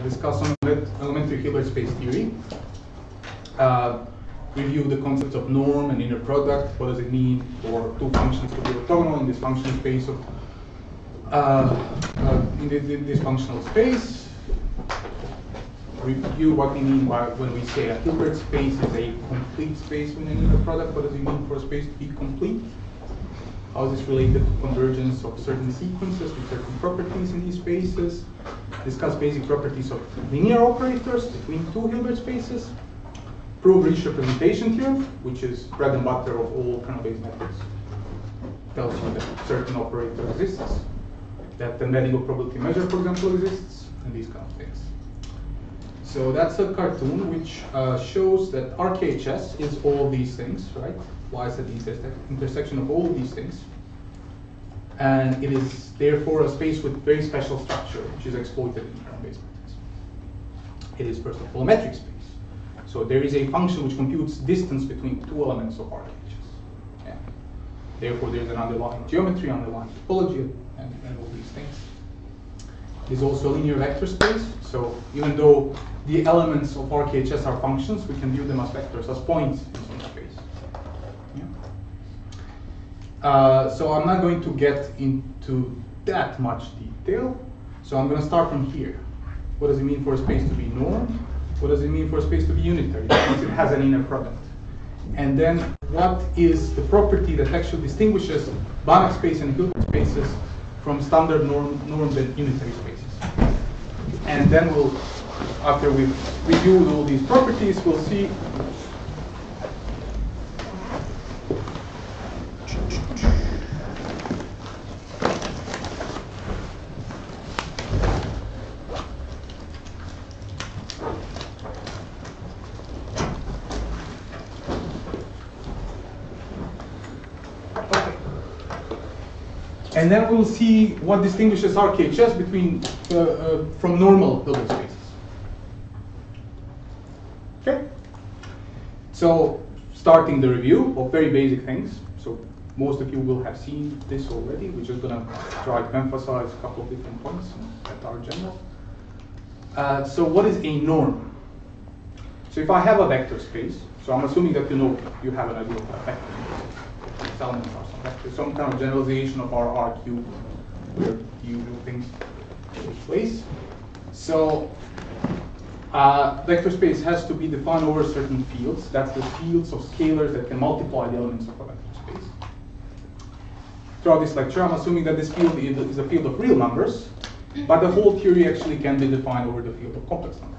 discuss some elementary Gilbert space theory, review the concepts of norm and inner product. What does it mean for two functions to be orthogonal in this function space of in this functional space? Review what we mean by when we say a Gilbert space is a complete space with an inner product. What does it mean for a space to be complete? How is this related to convergence of certain sequences with certain properties in these spaces? Discuss basic properties of linear operators between two Gilbert spaces. Prove Rich representation theorem, which is bread and butter of all kernel-based methods. Tells you that certain operator exists, that the embedding of probability measure, for example, exists, and these kind of things. So that's a cartoon which shows that RKHS is all these things, right? Lies at the intersection of all of these things. And it is therefore a space with very special structure, which is exploited in kernel-based methods. It is first of all a metric space. So there is a function which computes distance between two elements of RKHS. Yeah. Therefore there is an underlying geometry, underlying topology, and all these things. It is also a linear vector space. So even though the elements of RKHS are functions, we can view them as vectors, as points in some space. So I'm not going to get into that much detail. So I'm going to start from here. What does it mean for a space to be norm? What does it mean for a space to be unitary? That means it has an inner product. And then what is the property that actually distinguishes Banach space and Gilbert spaces from standard normed and unitary spaces? And then we'll, after we've reviewed all these properties, we'll see and then we'll see what distinguishes RKHS between from normal Hilbert spaces. Okay. So starting the review of very basic things. So most of you will have seen this already. We're just going to try to emphasize a couple of different points that are general. So what is a norm? So if I have a vector space, so I'm assuming that you have an idea of a vector. Its elements are some vector, some kind of generalization of our R cube where the usual things take place. So vector space has to be defined over certain fields. That's the fields of scalars that can multiply the elements of a vector space. Throughout this lecture, I'm assuming that this field is a field of real numbers, but the whole theory actually can be defined over the field of complex numbers.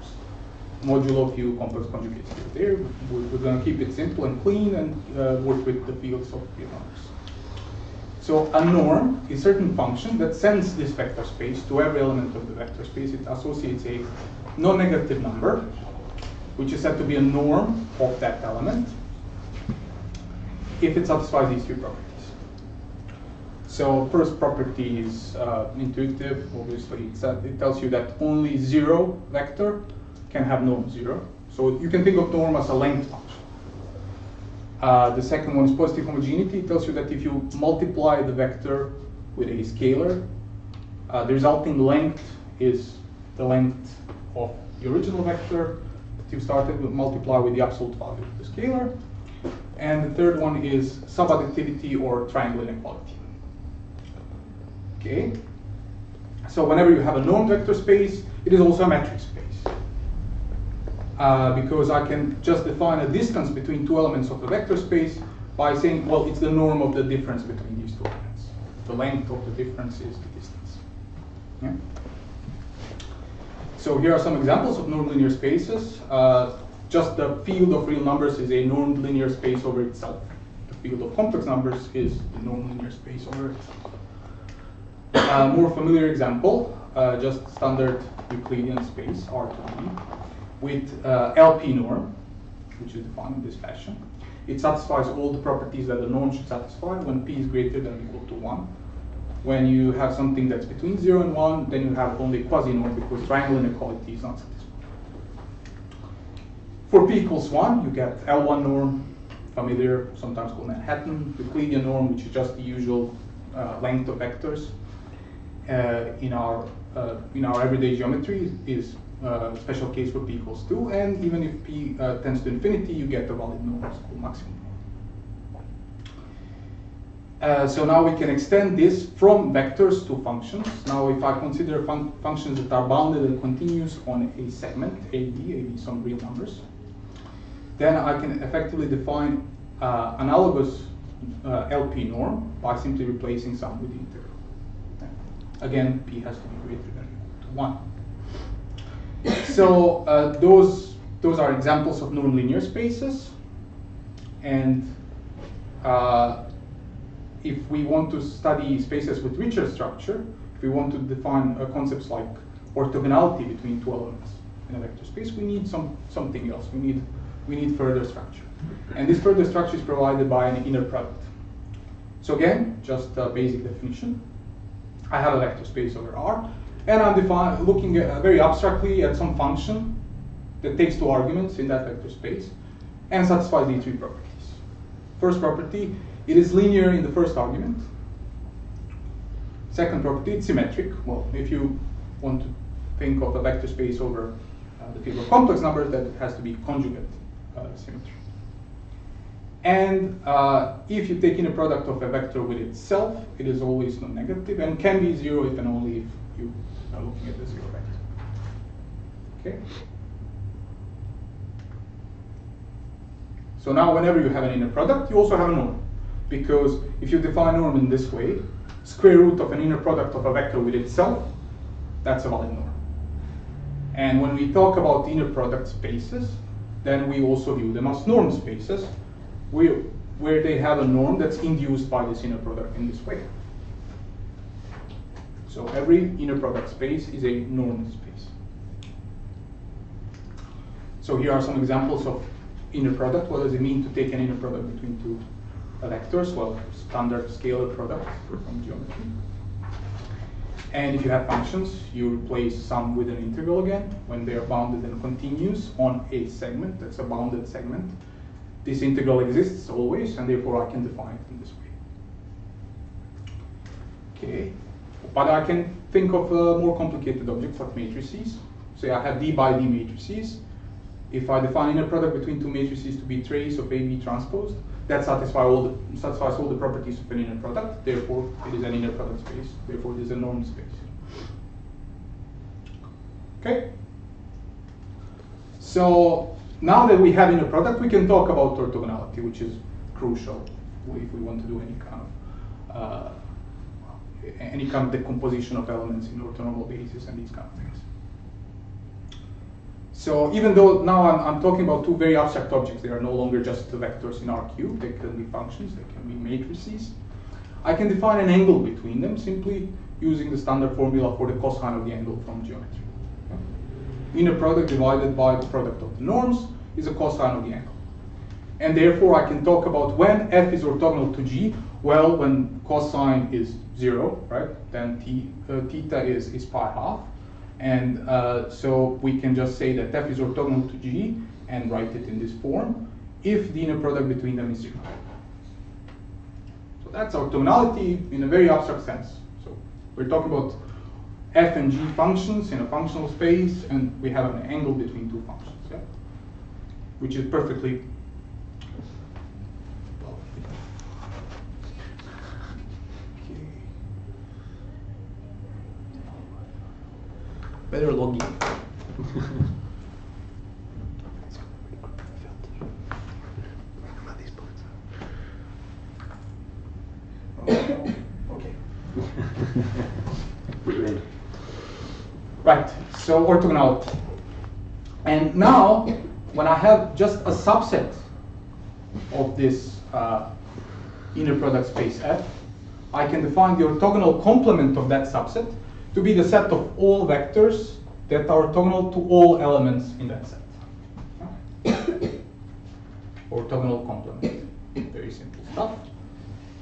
Modulo few complex conjugates here. There, we're going to keep it simple and clean and work with the fields of real numbers. So a norm is a certain function that sends this vector space to every element of the vector space. It associates a non-negative number, which is said to be a norm of that element, if it satisfies these three properties. So first property is intuitive. Obviously, it tells you that only zero vector can have norm 0. So you can think of norm as a length function. The second one is positive homogeneity. It tells you that if you multiply the vector with a scalar, the resulting length is the length of the original vector that you started to multiply with the absolute value of the scalar. And the third one is subadditivity or triangle inequality. Okay. So whenever you have a normed vector space, it is also a metric space. Because I can just define a distance between two elements of the vector space by saying, well, it's the norm of the difference between these two elements. The length of the difference is the distance. Yeah? So here are some examples of normed linear spaces. Just the field of real numbers is a normed linear space over itself. The field of complex numbers is the normed linear space over itself. More familiar example, just standard Euclidean space, R2D. With LP norm, which is defined in this fashion. It satisfies all the properties that the norm should satisfy when p is greater than or equal to 1. When you have something that's between 0 and 1, then you have only quasi-norm because triangle inequality is not satisfied. For p equals 1, you get L1 norm, familiar, sometimes called Manhattan. Euclidean norm, which is just the usual length of vectors in our everyday geometry, is special case for p equals 2, and even if p tends to infinity, you get a valid norm, it's called maximum norm. So now we can extend this from vectors to functions. Now if I consider functions that are bounded and continuous on a segment, AB some real numbers, then I can effectively define analogous LP norm by simply replacing some with the integral. Again, p has to be greater than or equal to 1. So those are examples of nonlinear spaces. And if we want to study spaces with richer structure, if we want to define concepts like orthogonality between two elements in a vector space, we need something else. We need further structure. And this further structure is provided by an inner product. So again, just a basic definition. I have a vector space over R, and I'm looking at, very abstractly at some function that takes two arguments in that vector space and satisfies these three properties. First property, it is linear in the first argument. Second property, it's symmetric. Well, if you want to think of a vector space over the field of complex numbers, that it has to be conjugate symmetry. And if you take in a product of a vector with itself, it is always non-negative and can be 0 if and only if you are looking at the 0 vector. Okay. So now whenever you have an inner product, you also have a norm. Because if you define norm in this way, square root of an inner product of a vector with itself, that's a valid norm. And when we talk about inner product spaces, then we also view them as norm spaces, where they have a norm that's induced by this inner product in this way. So every inner product space is a norm space. So here are some examples of inner product. What does it mean to take an inner product between two vectors? Well, standard scalar product from geometry. And if you have functions, you replace some with an integral again when they are bounded and continuous on a segment. That's a bounded segment. This integral exists always, and therefore I can define it in this way. Okay, but I can think of more complicated objects like matrices. Say I have D by D matrices. If I define inner product between two matrices to be trace of AB transposed, that satisfies all the properties of an inner product. Therefore, it is an inner product space. Therefore, it is a norm space. Okay. So now that we have inner product, we can talk about orthogonality, which is crucial if we want to do any kind of decomposition of elements in orthonormal basis and these kind of things. So even though now I'm talking about two very abstract objects, they are no longer just the vectors in R cube, they can be functions, they can be matrices. I can define an angle between them simply using the standard formula for the cosine of the angle from geometry. Inner product divided by the product of the norms is a cosine of the angle. And therefore I can talk about when f is orthogonal to g. Well, when cosine is 0, right, then theta is pi half. And so we can just say that f is orthogonal to g and write it in this form if the inner product between them is 0. So that's orthogonality in a very abstract sense. So we're talking about f and g functions in a functional space, and we have an angle between two functions, yeah? Which is perfectly better log in. Okay. Right, so orthogonality. And now, when I have just a subset of this inner product space F, I can define the orthogonal complement of that subset to be the set of all vectors that are orthogonal to all elements in that set. Orthogonal complement, very simple stuff.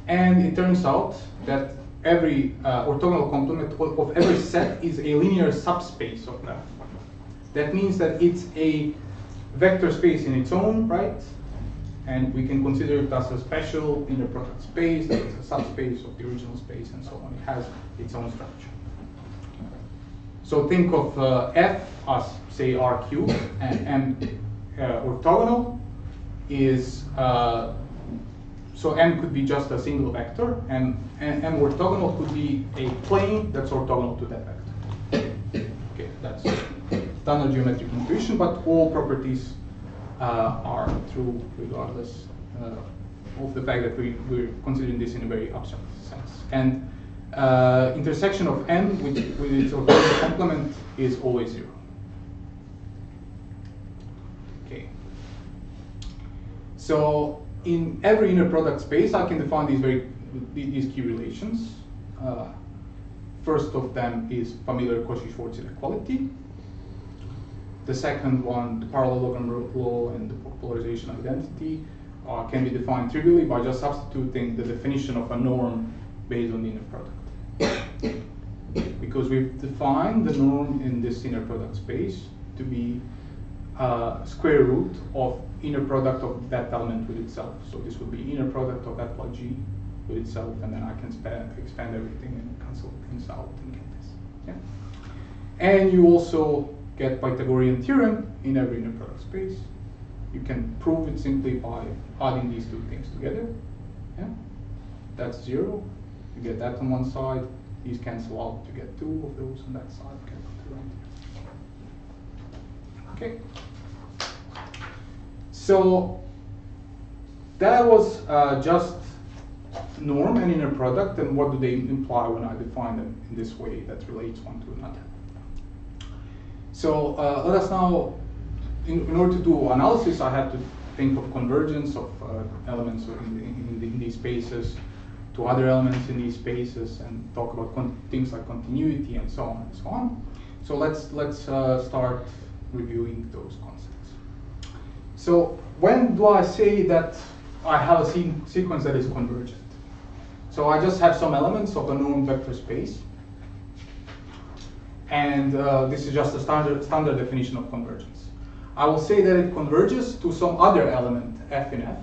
And it turns out that every orthogonal complement of every set is a linear subspace of that. That means that it's a vector space in its own right, and we can consider it as a special inner product space, that is a subspace of the original space, and so on. It has its own structure. So think of f as, say, r cubed, and m orthogonal is, so m could be just a single vector, and m orthogonal could be a plane that's orthogonal to that vector. Okay, that's standard geometric intuition, but all properties are true regardless of the fact that we're considering this in a very abstract sense. And intersection of m with its orthogonal complement is always 0. Okay. So in every inner product space, I can define these key relations. First of them is familiar Cauchy-Schwarz inequality. The second one, the parallelogram law and the polarization identity, can be defined trivially by just substituting the definition of a norm based on the inner product. Because we've defined the norm in this inner product space to be square root of inner product of that element with itself. So this would be inner product of f plus g with itself, and then I can expand everything and cancel things out and get this. Yeah. And you also get Pythagorean theorem in every inner product space. You can prove it simply by adding these two things together. Yeah. That's 0. You get that on one side. These cancel out. You get 2 of those on that side. You can put it right here. Okay. So that was just norm and inner product, and what do they imply when I define them in this way that relates one to another. So let us now, in order to do analysis, I have to think of convergence of elements in these spaces to other elements in these spaces, and talk about things like continuity and so on and so on. So let's start reviewing those concepts. So when do I say that I have a sequence that is convergent? So I just have some elements of a known vector space, and this is just a standard definition of convergence. I will say that it converges to some other element f in f.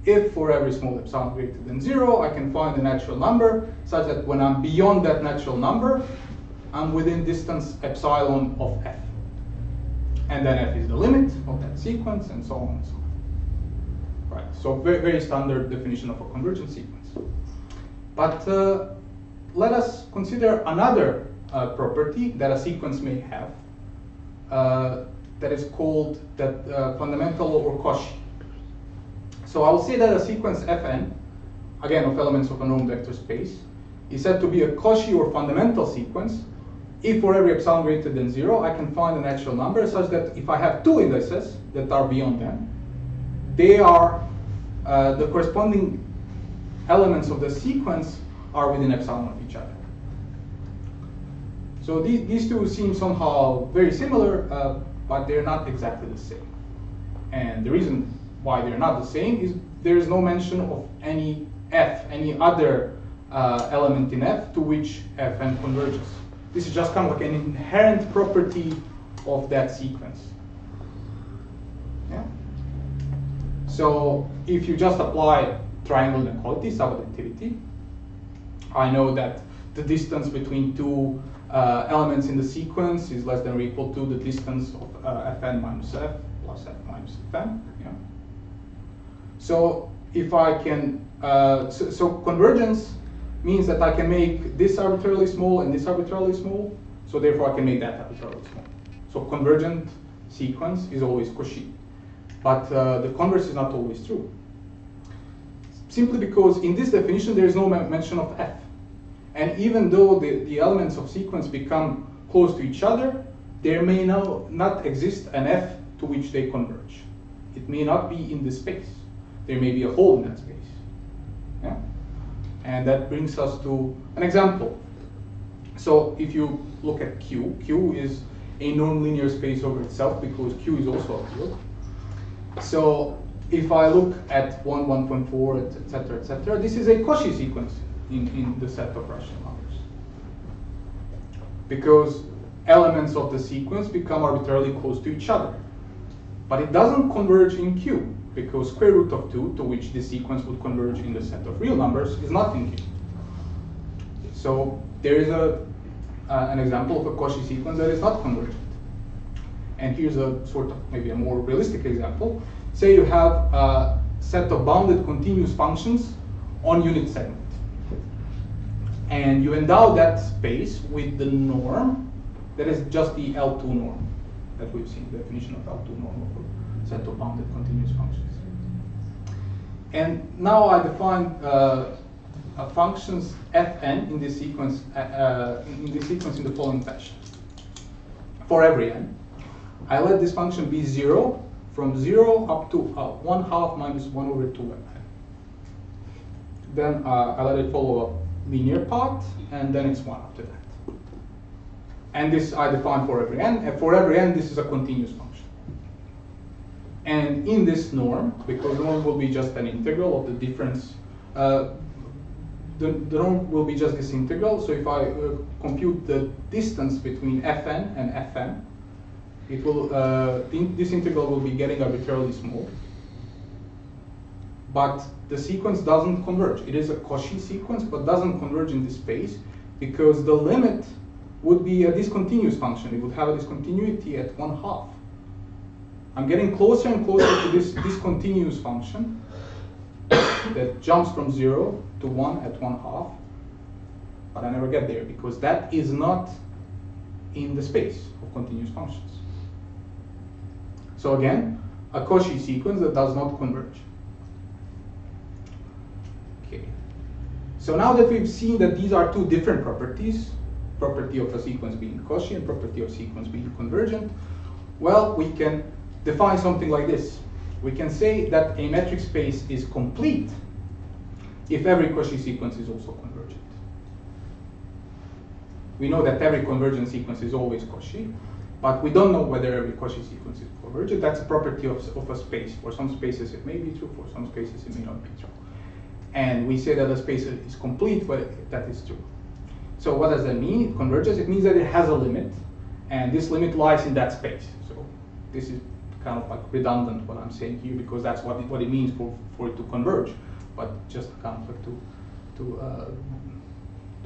If for every small epsilon greater than 0, I can find a natural number such that when I'm beyond that natural number, I'm within distance epsilon of f. And then f is the limit of that sequence, and so on and so on. Right. So very, very standard definition of a convergent sequence. But let us consider another property that a sequence may have that is called that fundamental or Cauchy. So I will say that a sequence Fn, again of elements of a known vector space, is said to be a Cauchy or fundamental sequence if for every epsilon greater than 0, I can find a natural number such that if I have two indices that are beyond them, they are the corresponding elements of the sequence are within epsilon of each other. So these two seem somehow very similar, but they're not exactly the same. And the reason why they're not the same is there is no mention of any other element in f to which Fn converges. This is just kind of like an inherent property of that sequence. Yeah? So if you just apply triangle inequality, subadditivity, I know that the distance between two elements in the sequence is less than or equal to the distance of Fn minus f plus f minus Fn. Yeah? So if I can, so convergence means that I can make this arbitrarily small and this arbitrarily small, so therefore I can make that arbitrarily small. So convergent sequence is always Cauchy. But the converse is not always true. Simply because in this definition there is no mention of f. And even though the elements of sequence become close to each other, there may now not exist an f to which they converge. It may not be in this space. There may be a hole in that space. Yeah? And that brings us to an example. So if you look at Q, Q is a nonlinear space over itself because Q is also a field. So if I look at 1, 1.4, etc., this is a Cauchy sequence in the set of rational numbers. Because elements of the sequence become arbitrarily close to each other. But it doesn't converge in Q, because square root of 2, to which this sequence would converge in the set of real numbers, is not in Q. So there is a an example of a Cauchy sequence that is not convergent. And here's a sort of maybe a more realistic example. Say you have a set of bounded continuous functions on unit segment. And you endow that space with the norm that is just the L2 norm that we've seen, the definition of L2 norm of a set of bounded continuous functions. And now I define functions Fn in this sequence in the following fashion. For every n, I let this function be 0 from 0 up to 1/2 minus 1 over 2n. Then I let it follow a linear path, and then it's 1 after that. And this I define for every n. And for every n, this is a continuous function. And in this norm, because the norm will be just an integral of the difference, the norm will be just this integral. So if I compute the distance between Fn and Fm, it will this integral will be getting arbitrarily small. But the sequence doesn't converge. It is a Cauchy sequence, but doesn't converge in this space because the limit would be a discontinuous function. It would have a discontinuity at 1/2. I'm getting closer and closer to this discontinuous function that jumps from 0 to 1 at 1/2, but I never get there because that is not in the space of continuous functions. So again, a Cauchy sequence that does not converge. Okay. So now that we've seen that these are two different properties, property of a sequence being Cauchy and property of sequence being convergent, well, we can define something like this. We can say that a metric space is complete if every Cauchy sequence is also convergent. We know that every convergent sequence is always Cauchy, but we don't know whether every Cauchy sequence is convergent. That's a property of a space. For some spaces it may be true, for some spaces it may not be true. And we say that a space is complete, but that is true. So what does that mean? It converges. It means that it has a limit, and this limit lies in that space. So this is kind of like redundant what I'm saying here because that's what it means for it to converge, but just kind of like to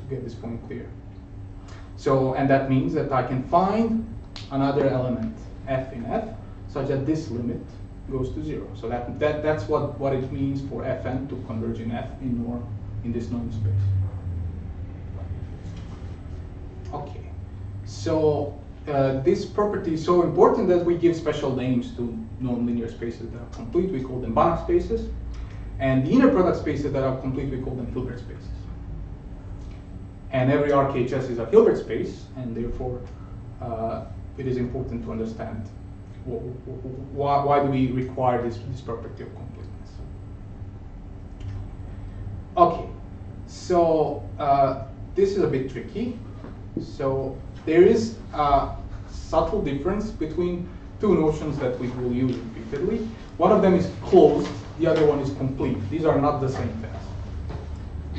get this point clear. So, and that means that I can find another element f in f such that this limit goes to 0. So that's what it means for Fn to converge in f in this norm space. Okay, so this property is so important that we give special names to nonlinear spaces that are complete. We call them Banach spaces. And the inner product spaces that are complete, we call them Gilbert spaces. And every RKHS is a Gilbert space, and therefore it is important to understand why do we require this property of completeness. Okay, so this is a bit tricky. So there is a subtle difference between two notions that we will use repeatedly. One of them is closed, the other one is complete. These are not the same things.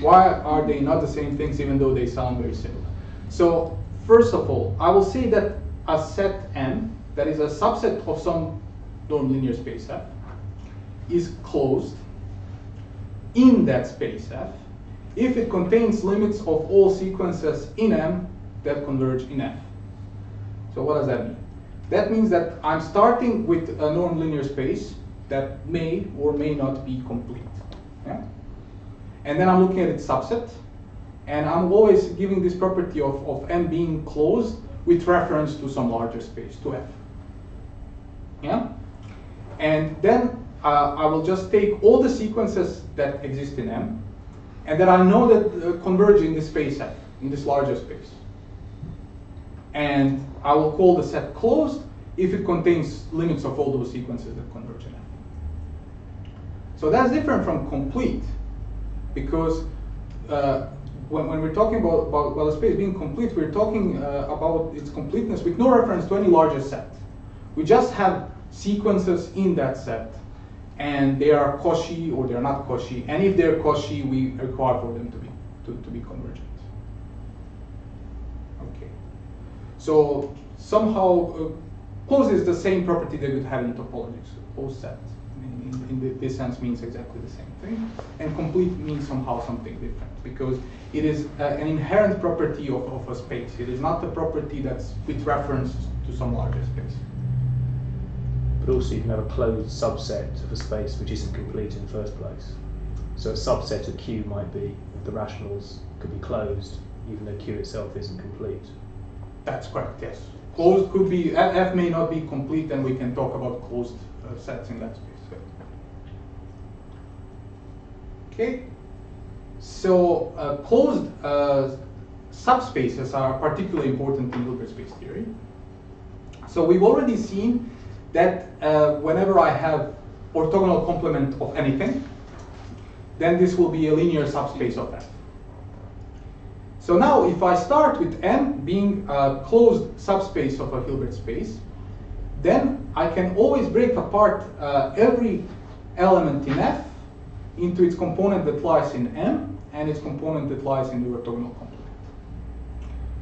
Why are they not the same things even though they sound very similar? So first of all, I will say that a set M, that is a subset of some nonlinear space F, is closed in that space F if it contains limits of all sequences in M that converge in F. So what does that mean? That means that I'm starting with a nonlinear space that may or may not be complete. Yeah? And then I'm looking at its subset, and I'm always giving this property of M being closed with reference to some larger space, to F. Yeah? And then I will just take all the sequences that exist in M, and then I know that converge in this space F, in this larger space. And I will call the set closed if it contains limits of all those sequences that converge in F. So that's different from complete, because when we're talking about a space being complete, we're talking about its completeness with no reference to any larger set. We just have sequences in that set, and they are Cauchy or they're not Cauchy. And if they're Cauchy, we require for them to be convergent. Okay. So somehow closed is the same property that we have in topology, so closed set. in this sense means exactly the same thing. And complete means somehow something different, because it is an inherent property of a space. It is not a property that's with reference to some larger space. But also you can have a closed subset of a space which isn't complete in the first place. So a subset of Q might be, the rationals could be closed, even though Q itself isn't complete. That's correct, yes. Closed could be, F may not be complete, and we can talk about closed sets in that space. Okay, so closed subspaces are particularly important in Gilbert space theory. So we've already seen that whenever I have orthogonal complement of anything, then this will be a linear subspace of F. So now if I start with M being a closed subspace of a Hilbert space, then I can always break apart every element in F into its component that lies in M and its component that lies in the orthogonal complement.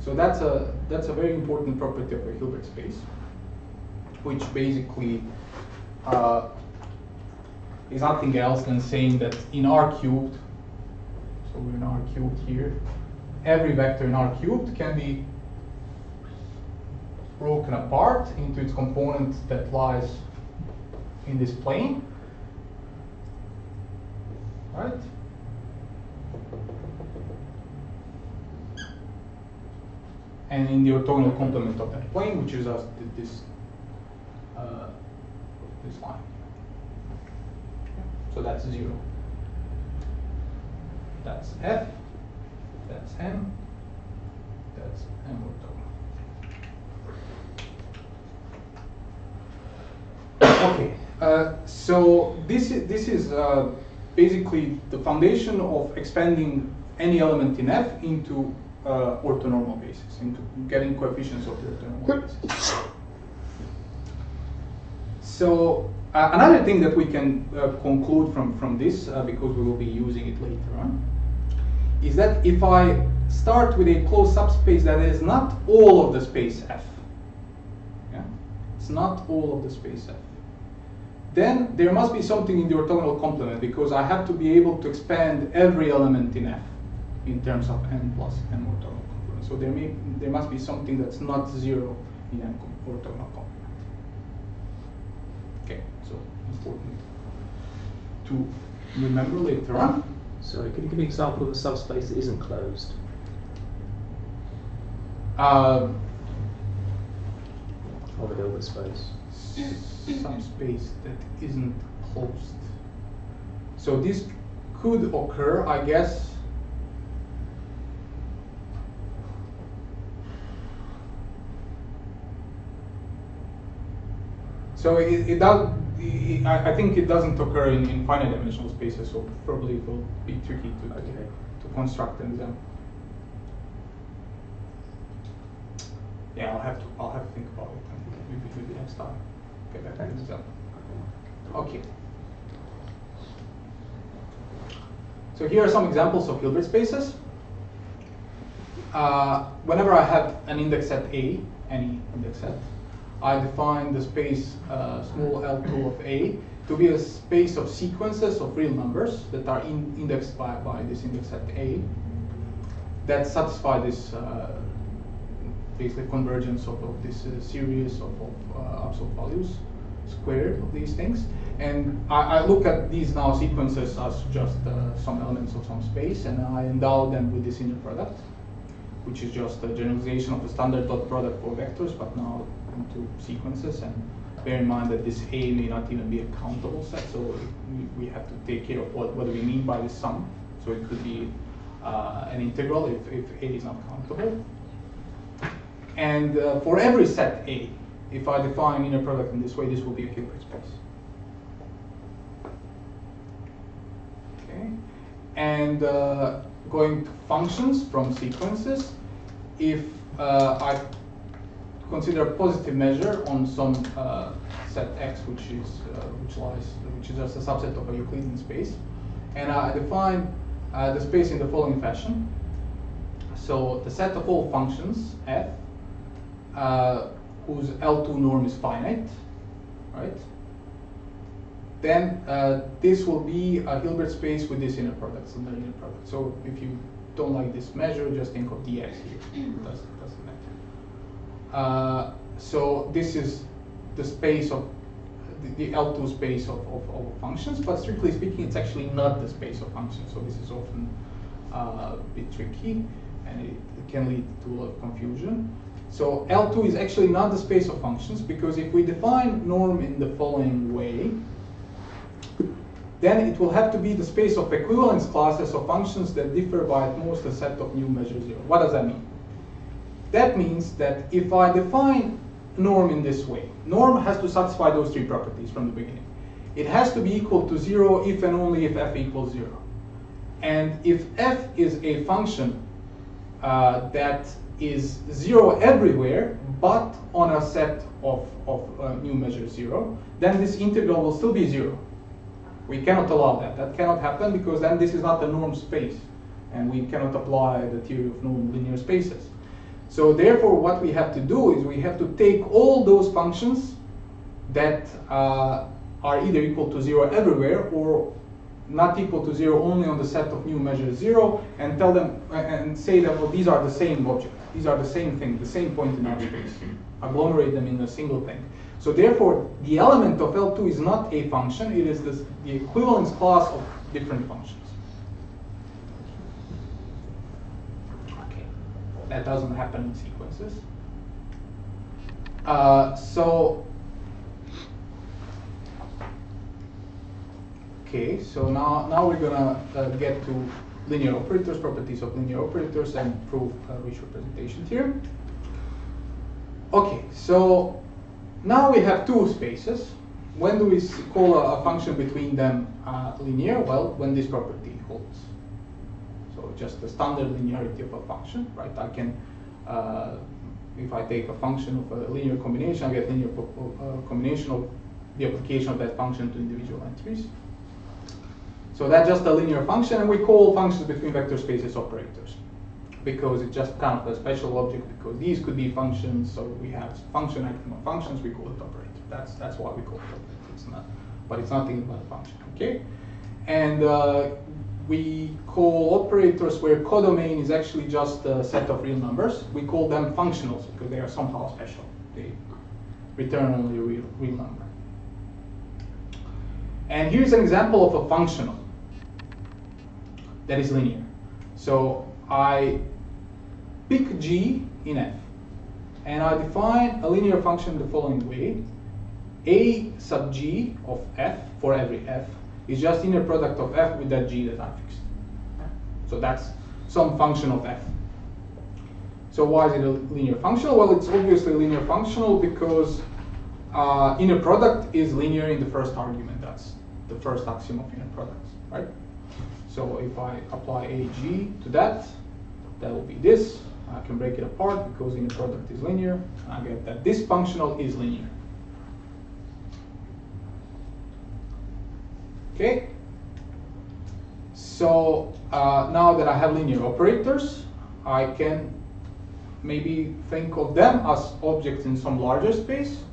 So that's a very important property of a Hilbert space, which basically is nothing else than saying that in R cubed, so we're in R cubed here, every vector in R cubed can be broken apart into its component that lies in this plane, right? And in the orthogonal complement of that plane, which is this line. So that's 0. That's F. That's M. That's M orthogonal. Okay. So this is basically the foundation of expanding any element in F into orthonormal basis, into getting coefficients of the orthonormal basis. So another thing that we can conclude from this, because we will be using it later on, is that if I start with a closed subspace that is not all of the space F, yeah? It's not all of the space F, then there must be something in the orthogonal complement, because I have to be able to expand every element in F in terms of n plus n orthogonal complement. So there must be something that's not 0 in n orthogonal complement. Okay, so important to remember later on. Sorry, can you give me an example of a subspace that isn't closed? Of a Hilbert space. Subspace that isn't closed. So this could occur, I guess. So I think it doesn't occur in finite dimensional spaces, so probably it will be tricky to construct an example. Yeah, I'll have to think about it. Maybe next time. Get back to an example. Okay. So here are some examples of Hilbert spaces. Whenever I have an index set A, any index set, I define the space small L2 of A to be a space of sequences of real numbers that are indexed by this index set A that satisfy this basically convergence of this series of absolute values squared of these things. And I look at these now sequences as just some elements of some space, and I endow them with this inner product, which is just a generalization of the standard dot product for vectors, but now into sequences. And bear in mind that this A may not even be a countable set, so we have to take care of what do we mean by this sum. So it could be an integral if A is not countable. And for every set A, if I define inner product in this way, this will be a Hilbert space. Okay, and going to functions from sequences, if I consider a positive measure on some set X, which is just a subset of a Euclidean space, and I define the space in the following fashion. So the set of all functions F, whose L2 norm is finite, right? then this will be a Gilbert space with this inner product, so the inner product. So if you don't like this measure, just think of dx here. It doesn't matter. So this is the space of the L2 space of functions, but strictly speaking, it's actually not the space of functions. So this is often a bit tricky, and it can lead to a lot of confusion. So L2 is actually not the space of functions, because if we define norm in the following way, then it will have to be the space of equivalence classes of functions that differ by at most a set of new measure 0. What does that mean? That means that if I define norm in this way, norm has to satisfy those three properties from the beginning. It has to be equal to 0 if and only if f equals 0. And if f is a function that is 0 everywhere, but on a set of new measure 0, then this integral will still be 0. We cannot allow that. That cannot happen, because then this is not the norm space, and we cannot apply the theory of nonlinear spaces. So therefore, what we have to do is we have to take all those functions that are either equal to 0 everywhere or not equal to 0 only on the set of new measure 0, and tell them and say that, well, these are the same object, these are the same thing, the same point in our space. Agglomerate them in a single thing. So therefore, the element of L2 is not a function; it is the equivalence class of different functions. Okay, that doesn't happen in sequences. Okay, so now we're gonna get to linear operators, properties of linear operators, and prove rich representation here. Okay, so now we have two spaces. When do we call a function between them linear? Well, when this property holds. So just the standard linearity of a function, right? I can, if I take a function of a linear combination, I get linear combination of the application of that function to individual entries. So that's just a linear function, and we call functions between vector spaces operators, because it's just kind of a special object, because these could be functions. So we have function acting on functions, we call it operator. That's why we call it operator. It's not, but it's nothing but a function. Okay, and we call operators where codomain is actually just a set of real numbers. We call them functionals because they are somehow special. They return only a real number. And here's an example of a functional that is linear. So I pick g in f, and I define a linear function the following way. A sub g of f for every f is just inner product of f with that g that I fixed. So that's some function of f. So why is it a linear functional? Well, it's obviously linear functional because inner product is linear in the first argument. That's the first axiom of inner products, right? So if I apply ag to that, that will be this. I can break it apart because inner product is linear. And I get that this functional is linear. Okay. So now that I have linear operators, I can maybe think of them as objects in some larger space,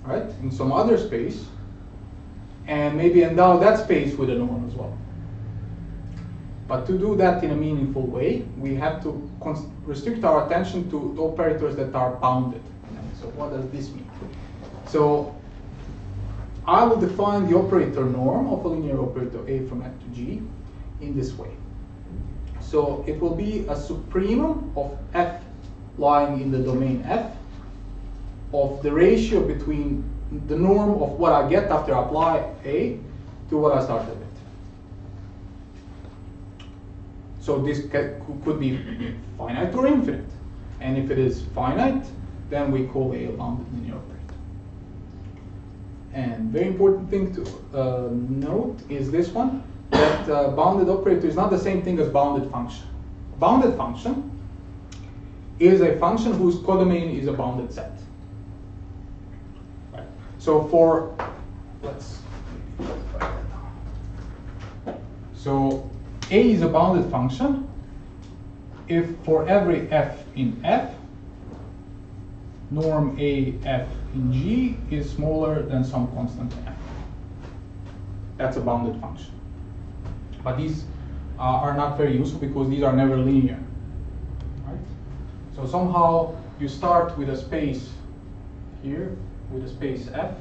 right? In some other space, and maybe endow that space with a norm as well. But to do that in a meaningful way, we have to restrict our attention to operators that are bounded. So what does this mean? So I will define the operator norm of a linear operator A from F to G in this way. So it will be a supremum of F lying in the domain F of the ratio between the norm of what I get after I apply A to what I started with. So this could be finite or infinite. And if it is finite, then we call A a bounded linear operator. And very important thing to note is this one, that bounded operator is not the same thing as bounded function. Bounded function is a function whose codomain is a bounded set. Right. So for, so A is a bounded function if for every f in F, norm A f in G is smaller than some constant f. That's a bounded function. But these are not very useful because these are never linear. Right? So somehow you start with a space here, with a space F,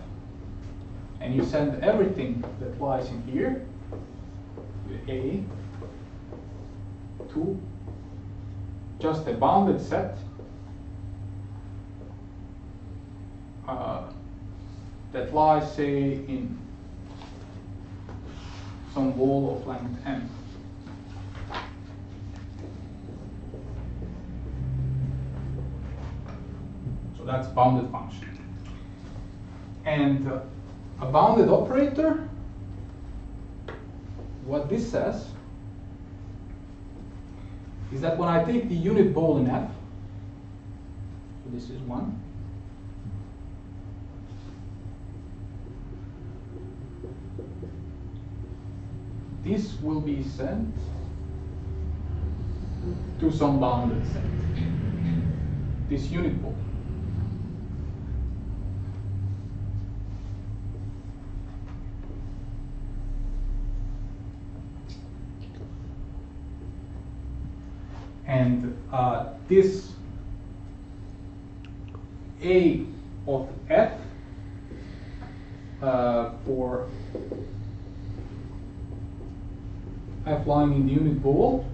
and you send everything that lies in here, with A, to just a bounded set that lies, say, in some ball of length m. So that's bounded function. And a bounded operator, what this says is that when I take the unit ball in F, so this is 1, this will be sent to some bounded set, this unit ball. And this A of F for F lying in the unit ball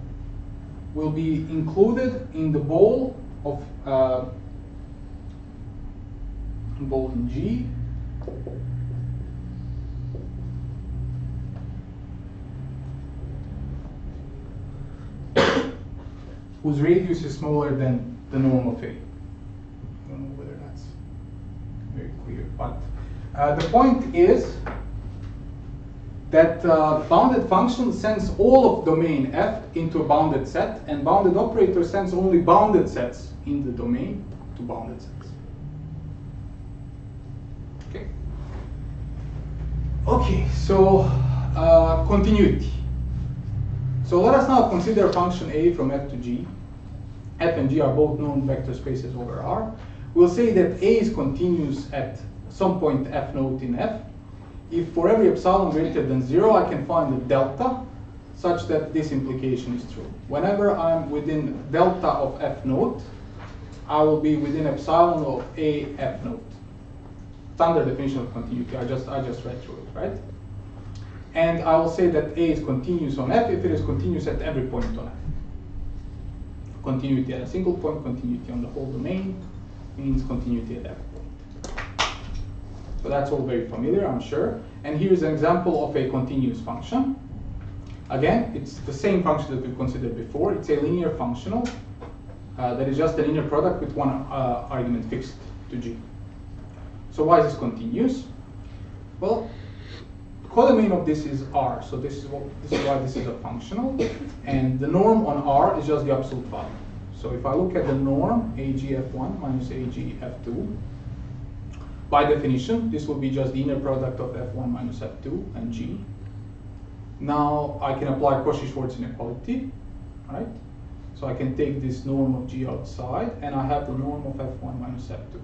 will be included in the ball of ball in G whose radius is smaller than the norm of A. I don't know whether that's very clear, but the point is that bounded function sends all of domain F into a bounded set, and bounded operator sends only bounded sets in the domain to bounded sets. Okay. Okay, so continuity. So let us now consider a function A from F to G. F and G are both known vector spaces over R. We'll say that A is continuous at some point F naught in F. If for every epsilon greater than 0, I can find a delta such that this implication is true. Whenever I'm within delta of F naught, I will be within epsilon of A F naught. Standard definition of continuity. I just read through it, right? And I will say that A is continuous on F if it is continuous at every point on F. Continuity at a single point, continuity on the whole domain means continuity at every point. So that's all very familiar, I'm sure. And here's an example of a continuous function. Again, it's the same function that we considered before. It's a linear functional that is just an inner product with one argument fixed to G. So why is this continuous? Well, codomain of this is R, so this is why this is a functional, and the norm on R is just the absolute value. So if I look at the norm AGF1 minus AGF2, by definition, this will be just the inner product of F1 minus F2 and G. Now I can apply Cauchy-Schwarz inequality, right? So I can take this norm of G outside, and I have the norm of F1 minus F2.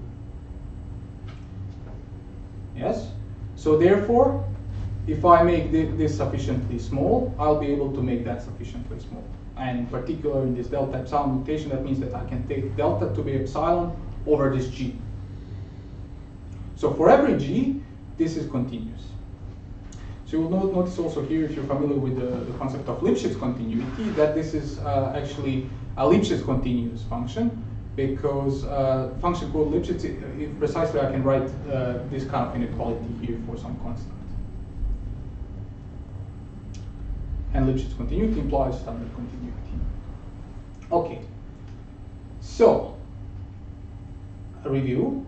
Yes? So therefore, if I make this sufficiently small, I'll be able to make that sufficiently small. And in particular, in this delta epsilon notation, that means that I can take delta to be epsilon over this G. So for every G, this is continuous. So you'll notice also here, if you're familiar with the concept of Lipschitz continuity, that this is actually a Lipschitz continuous function, because function called Lipschitz, precisely I can write this kind of inequality here for some constant. And Lipschitz continuity implies standard continuity. Okay, so a review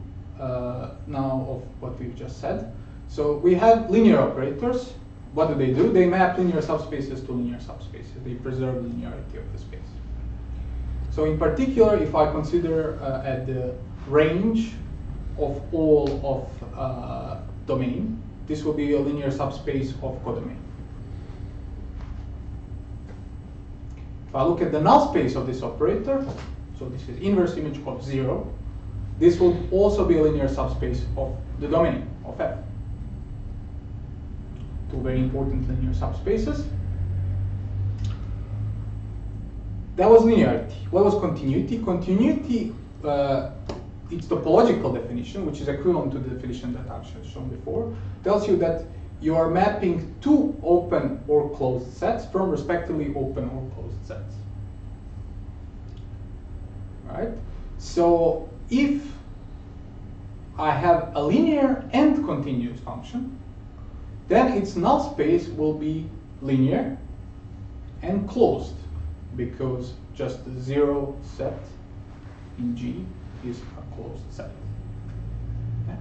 now of what we've just said. So we have linear operators. What do? They map linear subspaces to linear subspaces. They preserve linearity of the space. So in particular, if I consider at the range of all of domain, this will be a linear subspace of codomain. If I look at the null space of this operator, so this is inverse image of 0, this will also be a linear subspace of the domain of F. two very important linear subspaces. That was linearity. What was continuity? Continuity, its topological definition, which is equivalent to the definition that I've shown before, tells you that you are mapping two open or closed sets from respectively open or closed sets. Right? So if I have a linear and continuous function, then its null space will be linear and closed, because just the zero set in G is a closed set. Okay?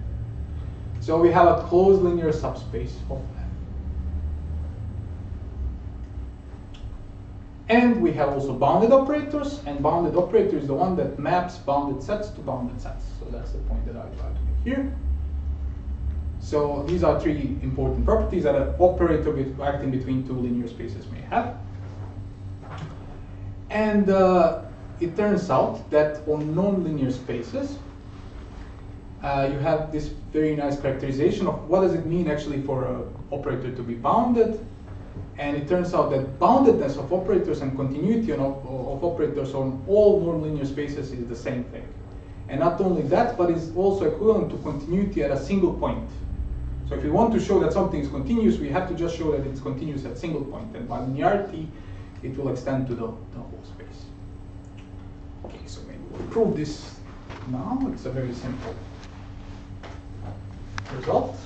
So we have a closed linear subspace of F. And we have also bounded operators, and bounded operator is the one that maps bounded sets to bounded sets. So that's the point that I try to make here. So these are three important properties that an operator acting between two linear spaces may have. And it turns out that on nonlinear spaces, you have this very nice characterization of what does it mean actually for an operator to be bounded. And it turns out that boundedness of operators and continuity of operators on all nonlinear spaces is the same thing. And not only that, but is also equivalent to continuity at a single point. So if we want to show that something is continuous, we have to just show that it's continuous at a single point. And by linearity, it will extend to the whole space. Okay, so maybe we'll prove this now. It's a very simple result.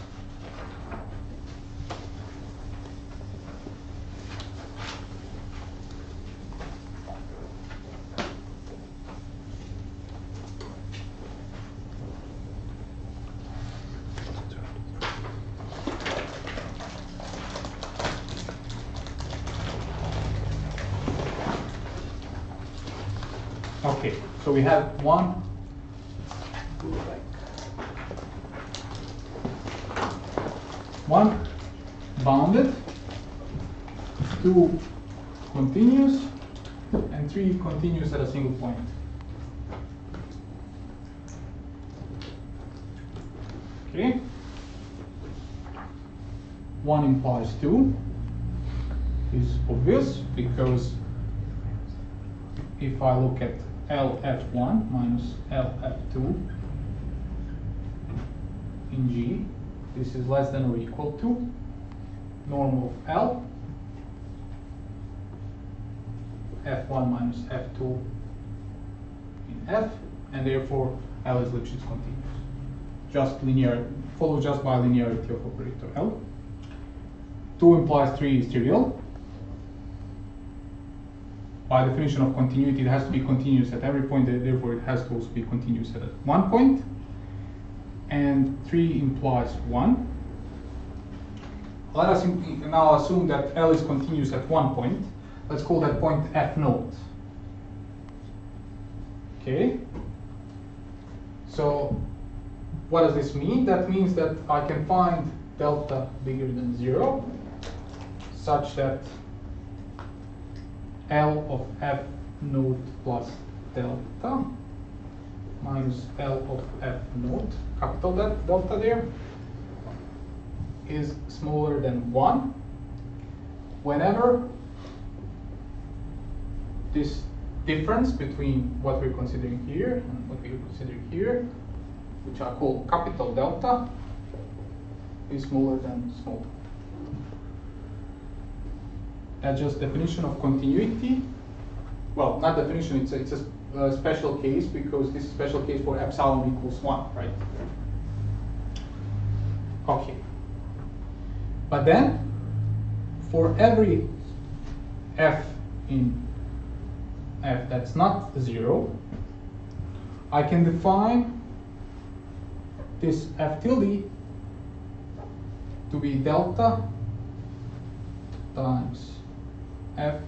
Okay, so we have one bounded, two continuous, and three continuous at a single point. Okay, one implies two is obvious because if I look at LF1 minus LF2 in G, this is less than or equal to norm of L, F1 minus F2 in F, and therefore L is Lipschitz continuous. Just linear, follow just by linearity of operator L. 2 implies 3 is trivial. By definition of continuity, it has to be continuous at every point, therefore it has to also be continuous at one point. And 3 implies 1. Let us now assume that L is continuous at one point. Let's call that point F naught. Okay. So what does this mean? That means that I can find delta bigger than 0, such that L of F naught plus delta minus L of F naught, capital delta there, is smaller than 1 whenever this difference between what we're considering here and what we're considering here, which I call capital delta, is smaller than small delta. That's just definition of continuity. Well, not definition, it's a special case, because this is a special case for epsilon equals 1, right? Okay. But then, for every f in f that's not 0, I can define this f tilde to be delta times f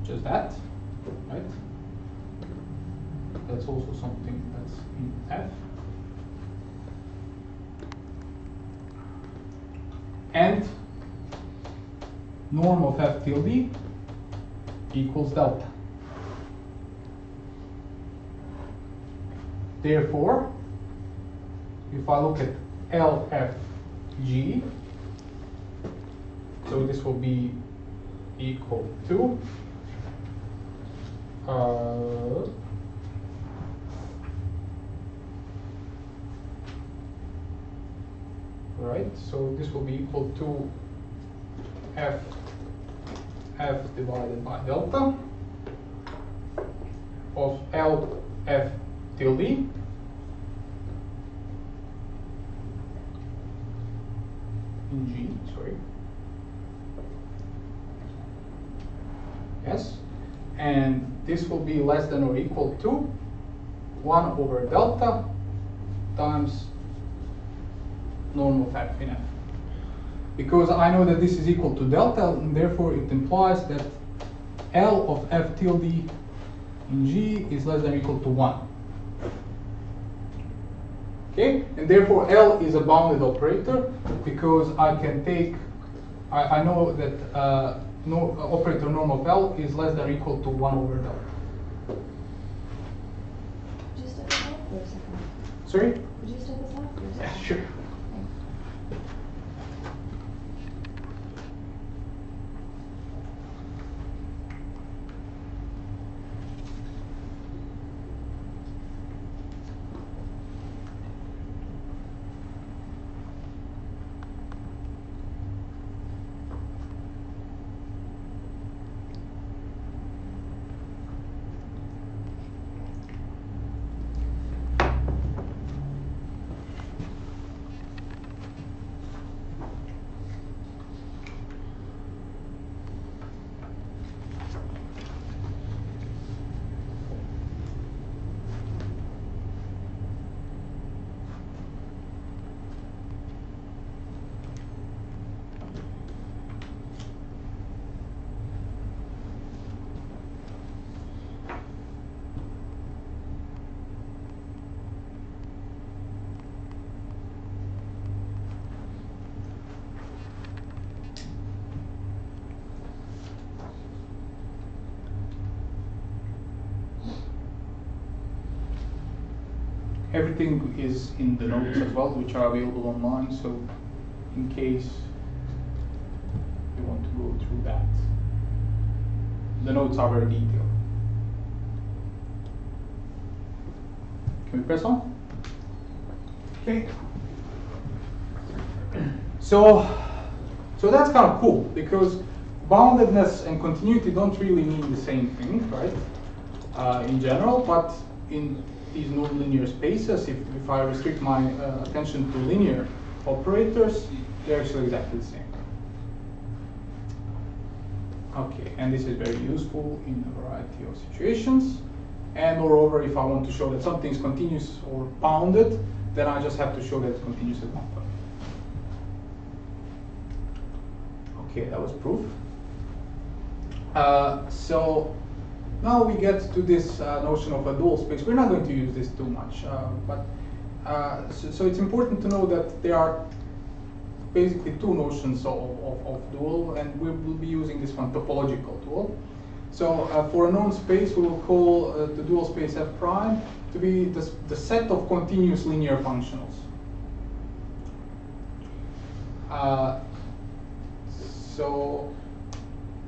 just that, right? That's also something that's in f. And norm of f tilde equals delta. Therefore, if I look at LFG, so this will be equal to right, so this will be equal to F divided by delta of LF tilde in G, sorry. Yes, and this will be less than or equal to 1 over delta times normal of F in F. Because I know that this is equal to delta, and therefore it implies that L of F tilde in G is less than or equal to 1. Okay, and therefore L is a bounded operator because I can take, I know that operator norm of L is less than or equal to 1 over delta. Could you step this up for a second? Sorry? Could you step this up for a second? Yeah, sure. Thanks. Everything is in the notes as well, which are available online, so in case you want to go through that. The notes are very detailed. Can we press on? Okay. So that's kind of cool, because boundedness and continuity don't really mean the same thing, right? In general, but in these nonlinear spaces, if I restrict my attention to linear operators, they're actually exactly the same. Okay, and this is very useful in a variety of situations. And moreover, if I want to show that something is continuous or bounded, then I just have to show that it's continuous at one point. Okay, that was proof. So now we get to this notion of a dual space. We're not going to use this too much, so it's important to know that there are basically two notions of dual, and we will be using this one, topological dual. So for a known space, we will call the dual space F prime to be the set of continuous linear functionals. So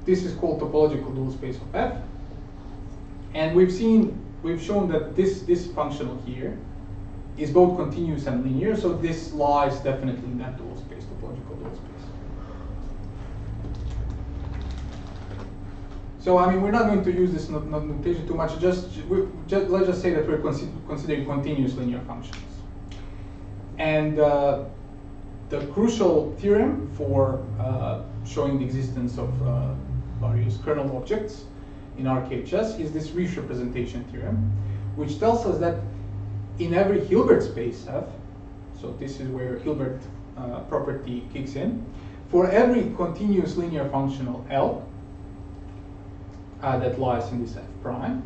this is called topological dual space of F. And we've shown that this functional here is both continuous and linear, so this lies definitely in that dual space, topological dual space. So I mean, we're not going to use this notation too much. Let's just say that we're considering continuous linear functions. And the crucial theorem for showing the existence of various kernel objects in RKHS is this Riesz representation theorem, which tells us that in every Hilbert space F, so this is where Hilbert property kicks in, for every continuous linear functional L that lies in this F prime,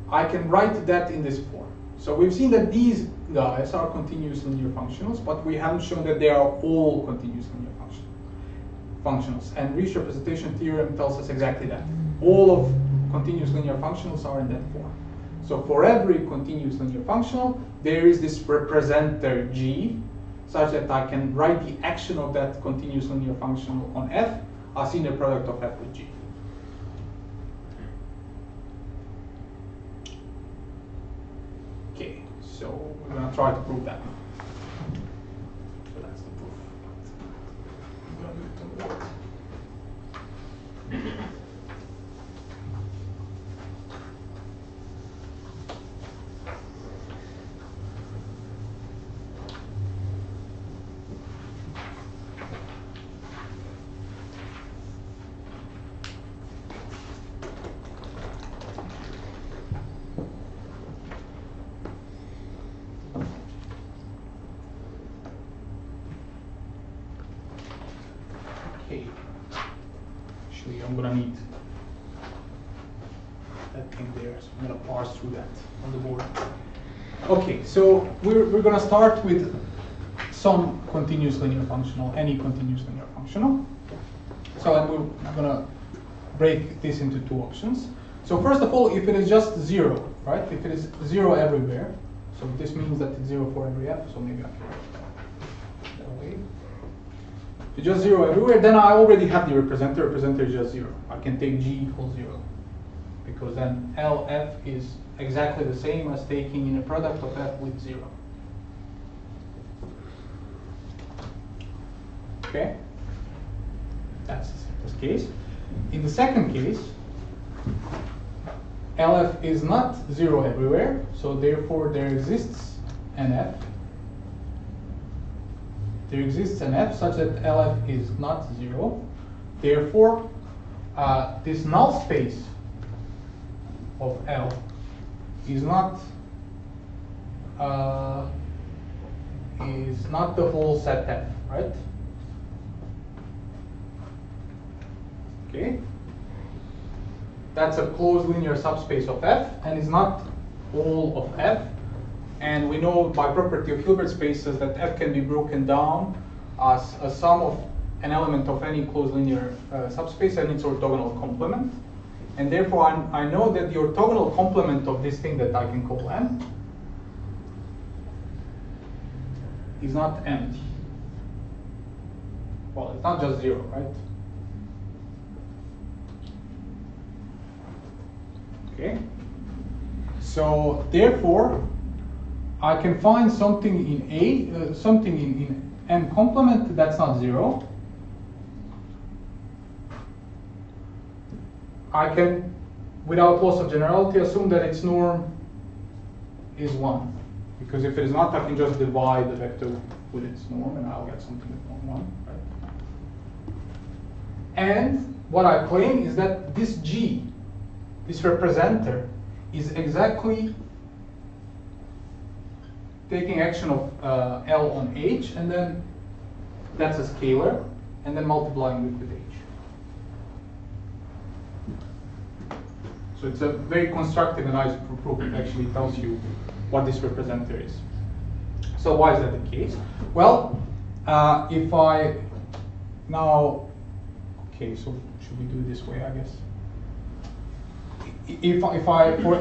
I can write that in this form. So we've seen that these guys are continuous linear functionals, but we haven't shown that they are all continuous linear functionals. And Riesz representation theorem tells us exactly that. All of continuous linear functionals are in that form. So for every continuous linear functional, there is this representer G, such that I can write the action of that continuous linear functional on F as inner product of F with G. Okay, so we're going to try to prove that. So that's the proof. I'm going to do it on the board. Actually, I'm gonna need that thing there, so I'm gonna parse through that on the board. Okay, so we're gonna start with some continuous linear functional, any continuous linear functional. So I'm gonna break this into two options. So first of all, if it is just zero, right? If it is zero everywhere, so this means that it's zero for every f. So maybe I can write that way. It's just zero everywhere, then I already have the representer. Representer is just zero. I can take G equals 0. Because then LF is exactly the same as taking in a product of F with 0. Okay? That's the simplest case. In the second case, LF is not 0 everywhere, so therefore there exists an F. There exists an F such that LF is not 0. Therefore, this null space of L is not the whole set F, right? Okay. That's a closed linear subspace of F, and is not all of F. And we know by property of Gilbert spaces that F can be broken down as a sum of an element of any closed linear subspace and its orthogonal complement. And therefore, I know that the orthogonal complement of this thing that I can call M is not empty. Well, it's not just 0, right? Okay. So therefore, I can find something in A, something in M complement that's not 0. I can, without loss of generality, assume that its norm is 1. Because if it is not, I can just divide the vector with its norm, and I'll get something with norm 1. Right? And what I claim is that this G, this representer, is exactly taking action of L on H, and then that's a scalar, and then multiplying it with H. So it's a very constructive and nice proof. It actually tells you what this representer is. So why is that the case? Well, if I now, okay, so should we do it this way, I guess? If I for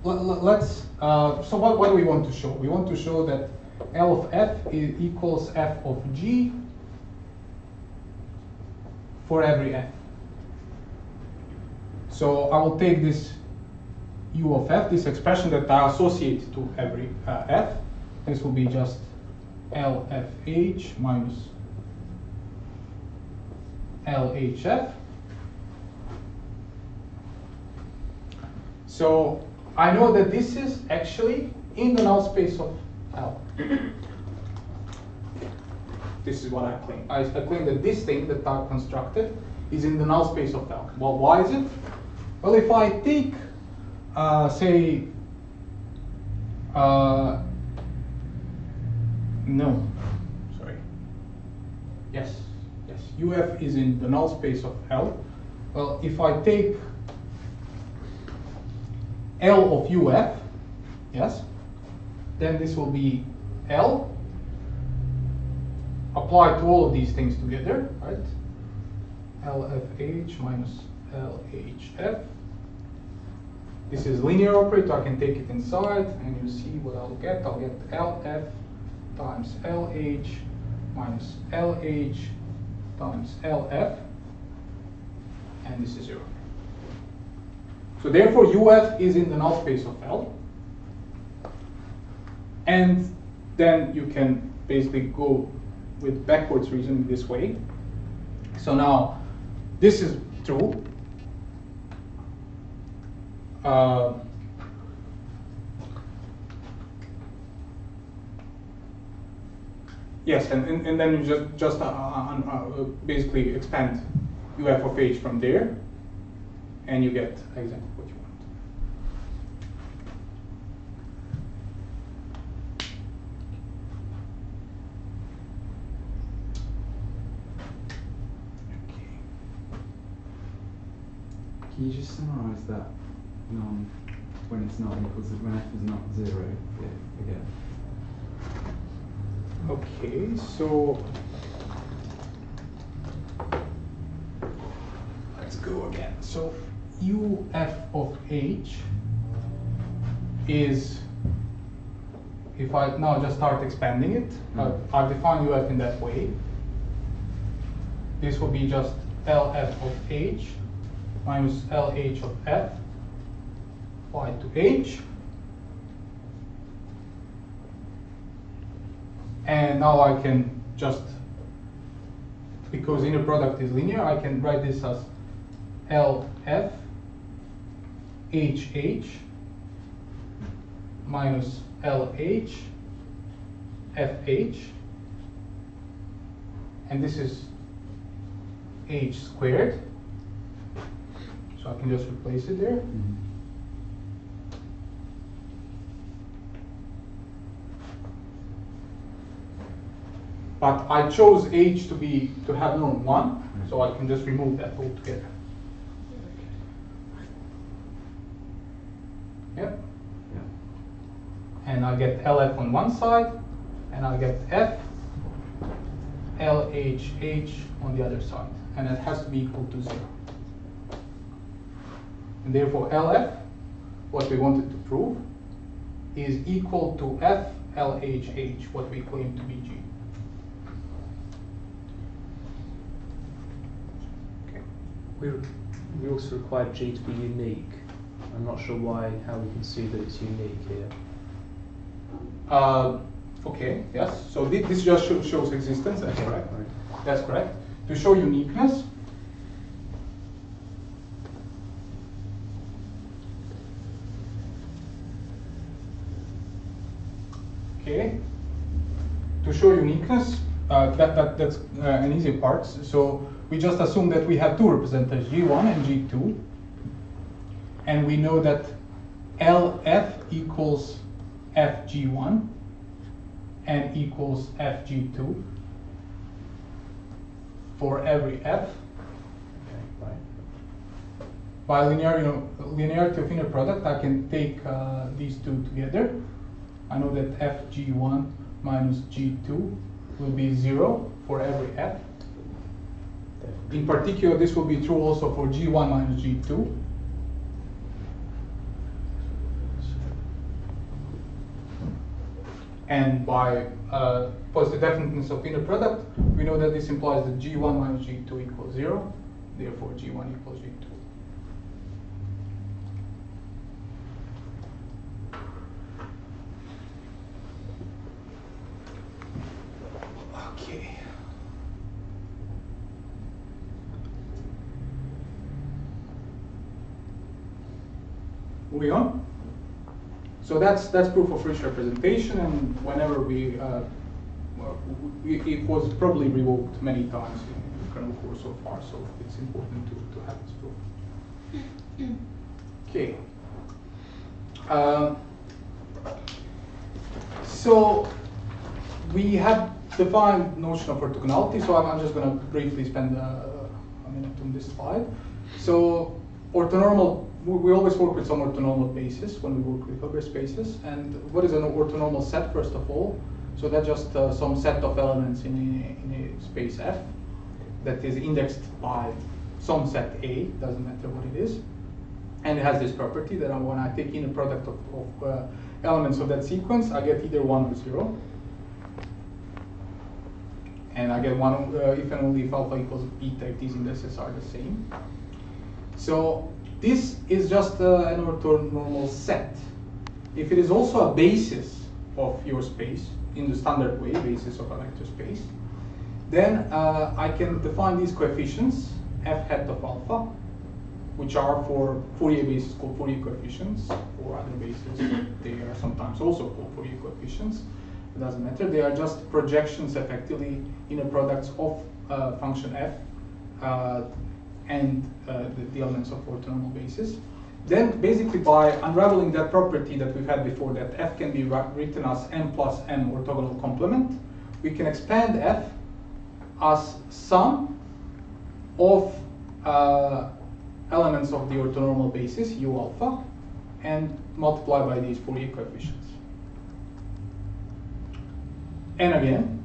let's so what do we want to show? We want to show that L of F equals F of G for every F. So I will take this U of F, this expression that I associate to every F. This will be just LFH minus LHF. So I know that this is actually in the null space of L. This is what I claim. I claim that this thing that I've constructed is in the null space of L. Well, why is it? Well, if I take, say, no, sorry. Yes, UF is in the null space of L. Well, if I take L of UF, yes, then this will be L applied to all of these things together, right? LFH minus LHF This is linear operator. I can take it inside, and you see what I'll get. I'll get LF times LH minus LH times LF, and this is 0. So therefore, UF is in the null space of L. And then you can basically go with backwards reasoning this way. So now, this is true. Yes, and then you just basically expand UF of H from there, and you get exactly what you want. Can you just summarize that when it's not equals when f is not 0 again? Okay, so let's go again. So UF of H is, if I now just start expanding it, I've defined UF in that way. This will be just LF of H minus LH of F applied to H. And now I can just, because inner product is linear, I can write this as LF HH minus LH FH. And this is H squared. So I can just replace it there. Mm-hmm. But I chose H to have norm 1, so I can just remove that altogether. Yep. And I get LF on one side, and I get F LHH on the other side, and it has to be equal to 0. And therefore LF, what we wanted to prove, is equal to F LHH, what we claim to be G. We also require G to be unique. I'm not sure how we can see that it's unique here. Okay, yes. So this just shows existence. That's Okay, correct. right. That's correct. To show uniqueness, okay. To show uniqueness, that's an easy part. So we just assume that we have two representatives, G1 and G2, and we know that LF equals FG1 and equals FG2 for every F. Okay, right. By linearity of inner product, I can take these two together. I know that FG1 minus G2 will be 0 for every F. In particular, this will be true also for G1 minus G2. And by positive definiteness of inner product, we know that this implies that G1 minus G2 equals 0. Therefore, G1 equals G2. Okay. Moving on. So that's proof of rich representation, and whenever it was probably revoked many times in the kernel core so far, so it's important to have this proof. Okay. So we have defined notion of orthogonality, so I'm just going to briefly spend a minute on this slide. So orthonormal, we always work with some orthonormal basis when we work with Gilbert spaces. And what is an orthonormal set, first of all? So that's just some set of elements in a space F that is indexed by some set A, doesn't matter what it is. And it has this property that when I take in a product of elements of that sequence, I get either 1 or 0. And I get 1 if and only if alpha equals beta if these indices are the same. So this is just an orthonormal set. If it is also a basis of your space, in the standard way, basis of a vector space, then I can define these coefficients, f hat of alpha, which are for Fourier bases called Fourier coefficients. For other bases, they are sometimes also called Fourier coefficients. It doesn't matter. They are just projections, effectively, inner products of function f and the elements of orthonormal bases. Then, basically, by unraveling that property that we've had before, that f can be written as m plus m orthogonal complement, we can expand f as sum of elements of the orthonormal basis, u alpha, and multiply by these Fourier coefficients. And again,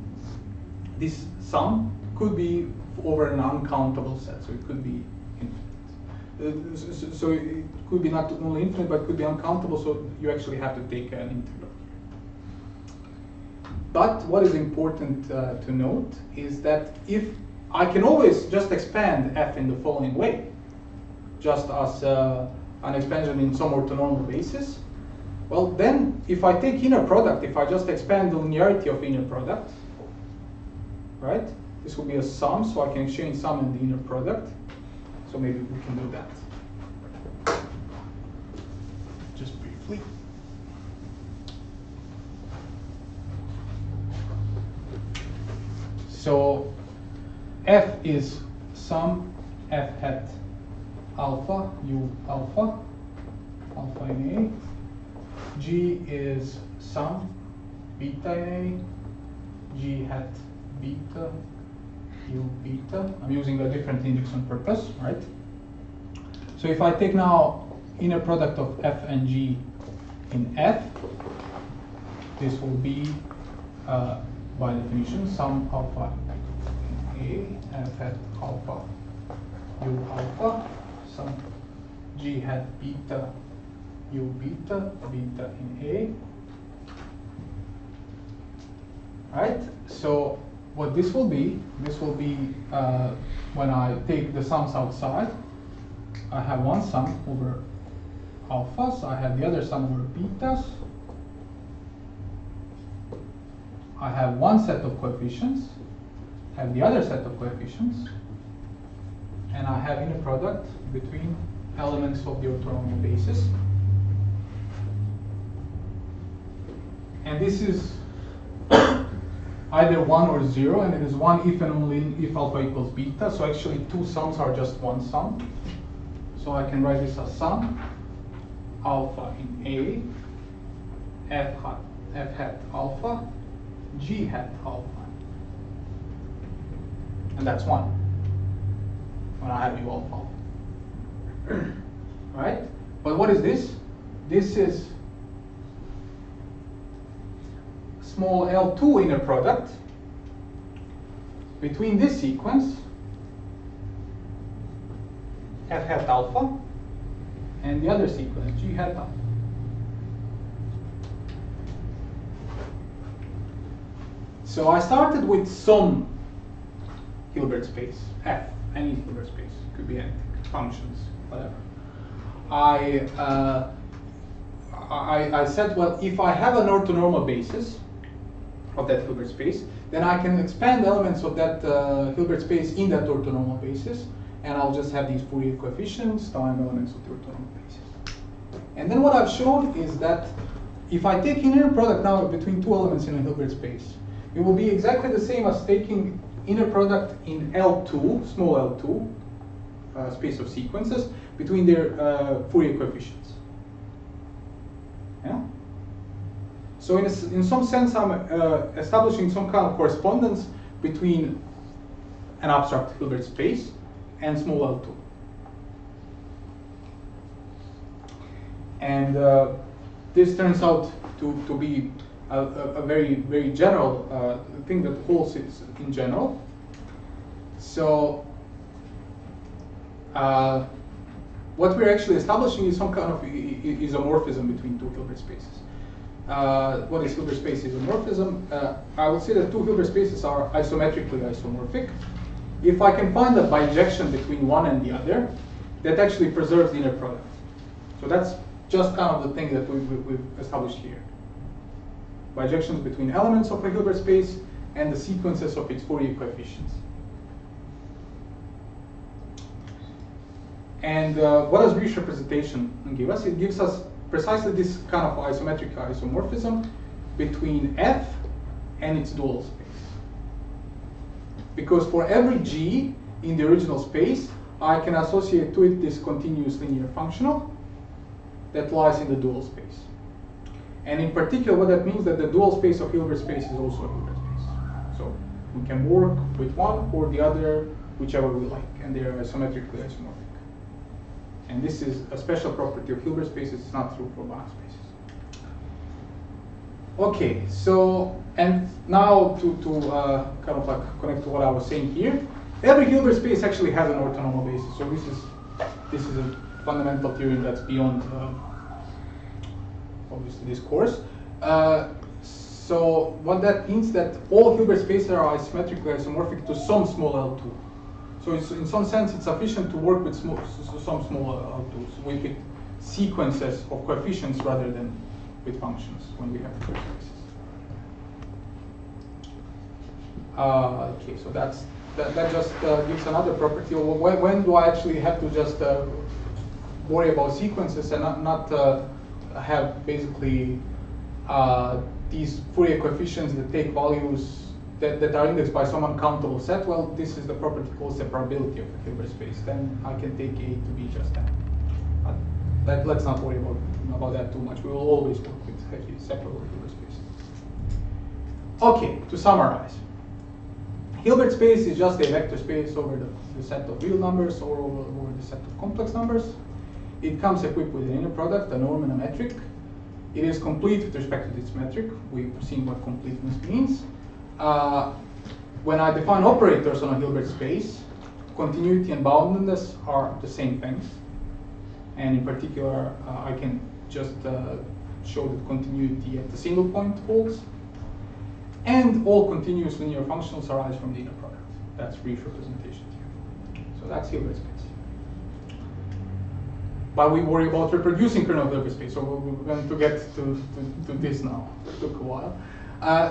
this sum could be over an uncountable set, so it could be infinite. So it could be not only infinite, but it could be uncountable, so you actually have to take an integral. But what is important to note is that if I can always just expand f in the following way, just as an expansion in some orthonormal basis, well then if I take inner product, if I just expand the linearity of inner product, right? This will be a sum, so I can exchange sum and the inner product. So maybe we can do that. Just briefly. So f is sum f hat alpha, u alpha, alpha in A. G is sum beta in A, g hat beta, u beta. I'm using a different index on purpose, right? So if I take now inner product of f and g in f, this will be, by definition, sum alpha in A, f hat alpha, u alpha, sum g hat beta, u beta, beta in A. Right? So what this will be when I take the sums outside, I have one sum over alphas, I have the other sum over betas, I have one set of coefficients, have the other set of coefficients, and I have inner product between elements of the orthonormal basis. And this is either 1 or 0, and it is 1 if and only if alpha equals beta. So actually two sums are just one sum. So I can write this as sum alpha in A, f hat alpha, g hat alpha. And that's 1 when I have u alpha. Right? But what is this? This is small L2 inner product between this sequence, f hat alpha, and the other sequence, g hat alpha. So I started with some Gilbert space, f, any Gilbert space, could be anything, functions, whatever. I said, well, if I have an orthonormal basis of that Hilbert space, then I can expand elements of that Hilbert space in that orthonormal basis, and I'll just have these Fourier coefficients time elements of the orthonormal basis. And then what I've shown is that if I take inner product now between two elements in a Hilbert space, it will be exactly the same as taking inner product in L2, small L2, space of sequences, between their Fourier coefficients. Yeah? So in some sense, I'm establishing some kind of correspondence between an abstract Hilbert space and small L2. And this turns out to be a very, very general thing that holds it in general. So what we're actually establishing is some kind of isomorphism between two Gilbert spaces. What is Gilbert space isomorphism? I will say that two Gilbert spaces are isometrically isomorphic. If I can find a bijection between one and the other, that actually preserves the inner product. So that's just kind of the thing that we've established here. Bijections between elements of a Gilbert space and the sequences of its Fourier coefficients. And what does Riesz representation give us? It gives us precisely this kind of isometric isomorphism between F and its dual space. Because for every G in the original space, I can associate to it this continuous linear functional that lies in the dual space. And in particular, what that means that the dual space of Hilbert space is also a Hilbert space. So we can work with one or the other, whichever we like, and they are isometrically isomorphic. And this is a special property of Hilbert spaces. It's not true for Banach spaces. Okay, so, and now to kind of like connect to what I was saying here, every Hilbert space actually has an orthonormal basis. So this is a fundamental theorem that's beyond obviously this course. So what that means that all Hilbert spaces are isometrically isomorphic to some small L2. So it's, in some sense, it's sufficient to work with some small L2s, with sequences of coefficients rather than with functions when we have Hilbert spaces. Okay, so that just gives another property. When do I actually have to just worry about sequences and not have basically these Fourier coefficients that take values that are indexed by some uncountable set? Well, this is the property called separability of a Hilbert space. Then I can take A to be just that. Let's not worry about that too much. We will always work with separable Hilbert spaces. Okay, to summarize. Hilbert space is just a vector space over the set of real numbers or over the set of complex numbers. It comes equipped with an inner product, a norm, and a metric. It is complete with respect to its metric. We've seen what completeness means. When I define operators on a Hilbert space, continuity and boundedness are the same things. And in particular, I can just show that continuity at the single point holds. And all continuous linear functionals arise from the inner product. That's Riesz representation here. So that's Hilbert space. But we worry about reproducing kernel Hilbert space, so we're going to get to this now. It took a while.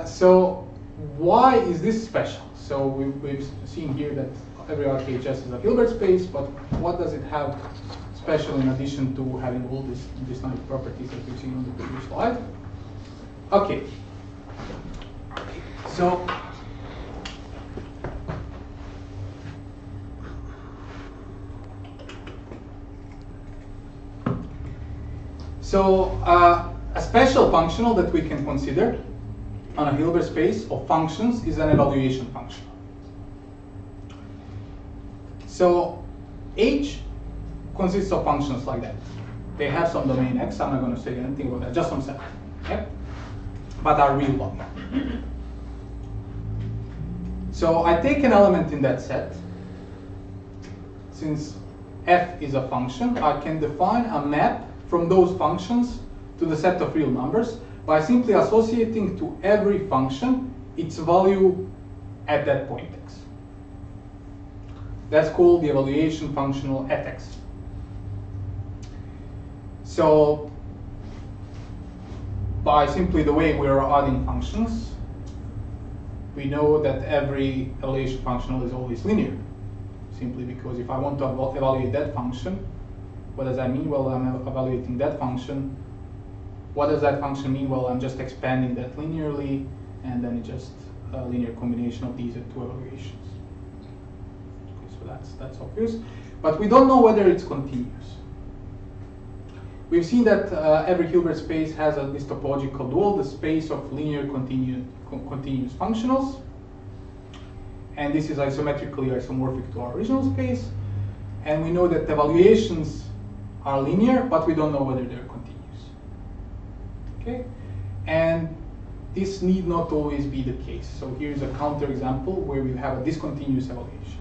So why is this special? So we've seen here that every RKHS is a Hilbert space, but what does it have special in addition to having all these nice properties that we've seen on the previous slide? Okay. So a special functional that we can consider on a Hilbert space of functions is an evaluation function. So H consists of functions like that. They have some domain X. I'm not going to say anything about that, just some set. Okay? But are real long. So I take an element in that set. Since F is a function, I can define a map from those functions to the set of real numbers by simply associating to every function its value at that point X. That's called the evaluation functional at X. So by simply the way we are adding functions, we know that every evaluation functional is always linear. Simply because if I want to evaluate that function, what does that mean? Well, I'm evaluating that function. What does that function mean? Well, I'm just expanding that linearly, and then it's just a linear combination of these two evaluations. Okay, so that's obvious. But we don't know whether it's continuous. We've seen that every Hilbert space has this topological dual, the space of linear continuous functionals. And this is isometrically isomorphic to our original space. And we know that the evaluations are linear, but we don't know whether they're continuous. Okay? And this need not always be the case. So here's a counterexample where we have a discontinuous evaluation.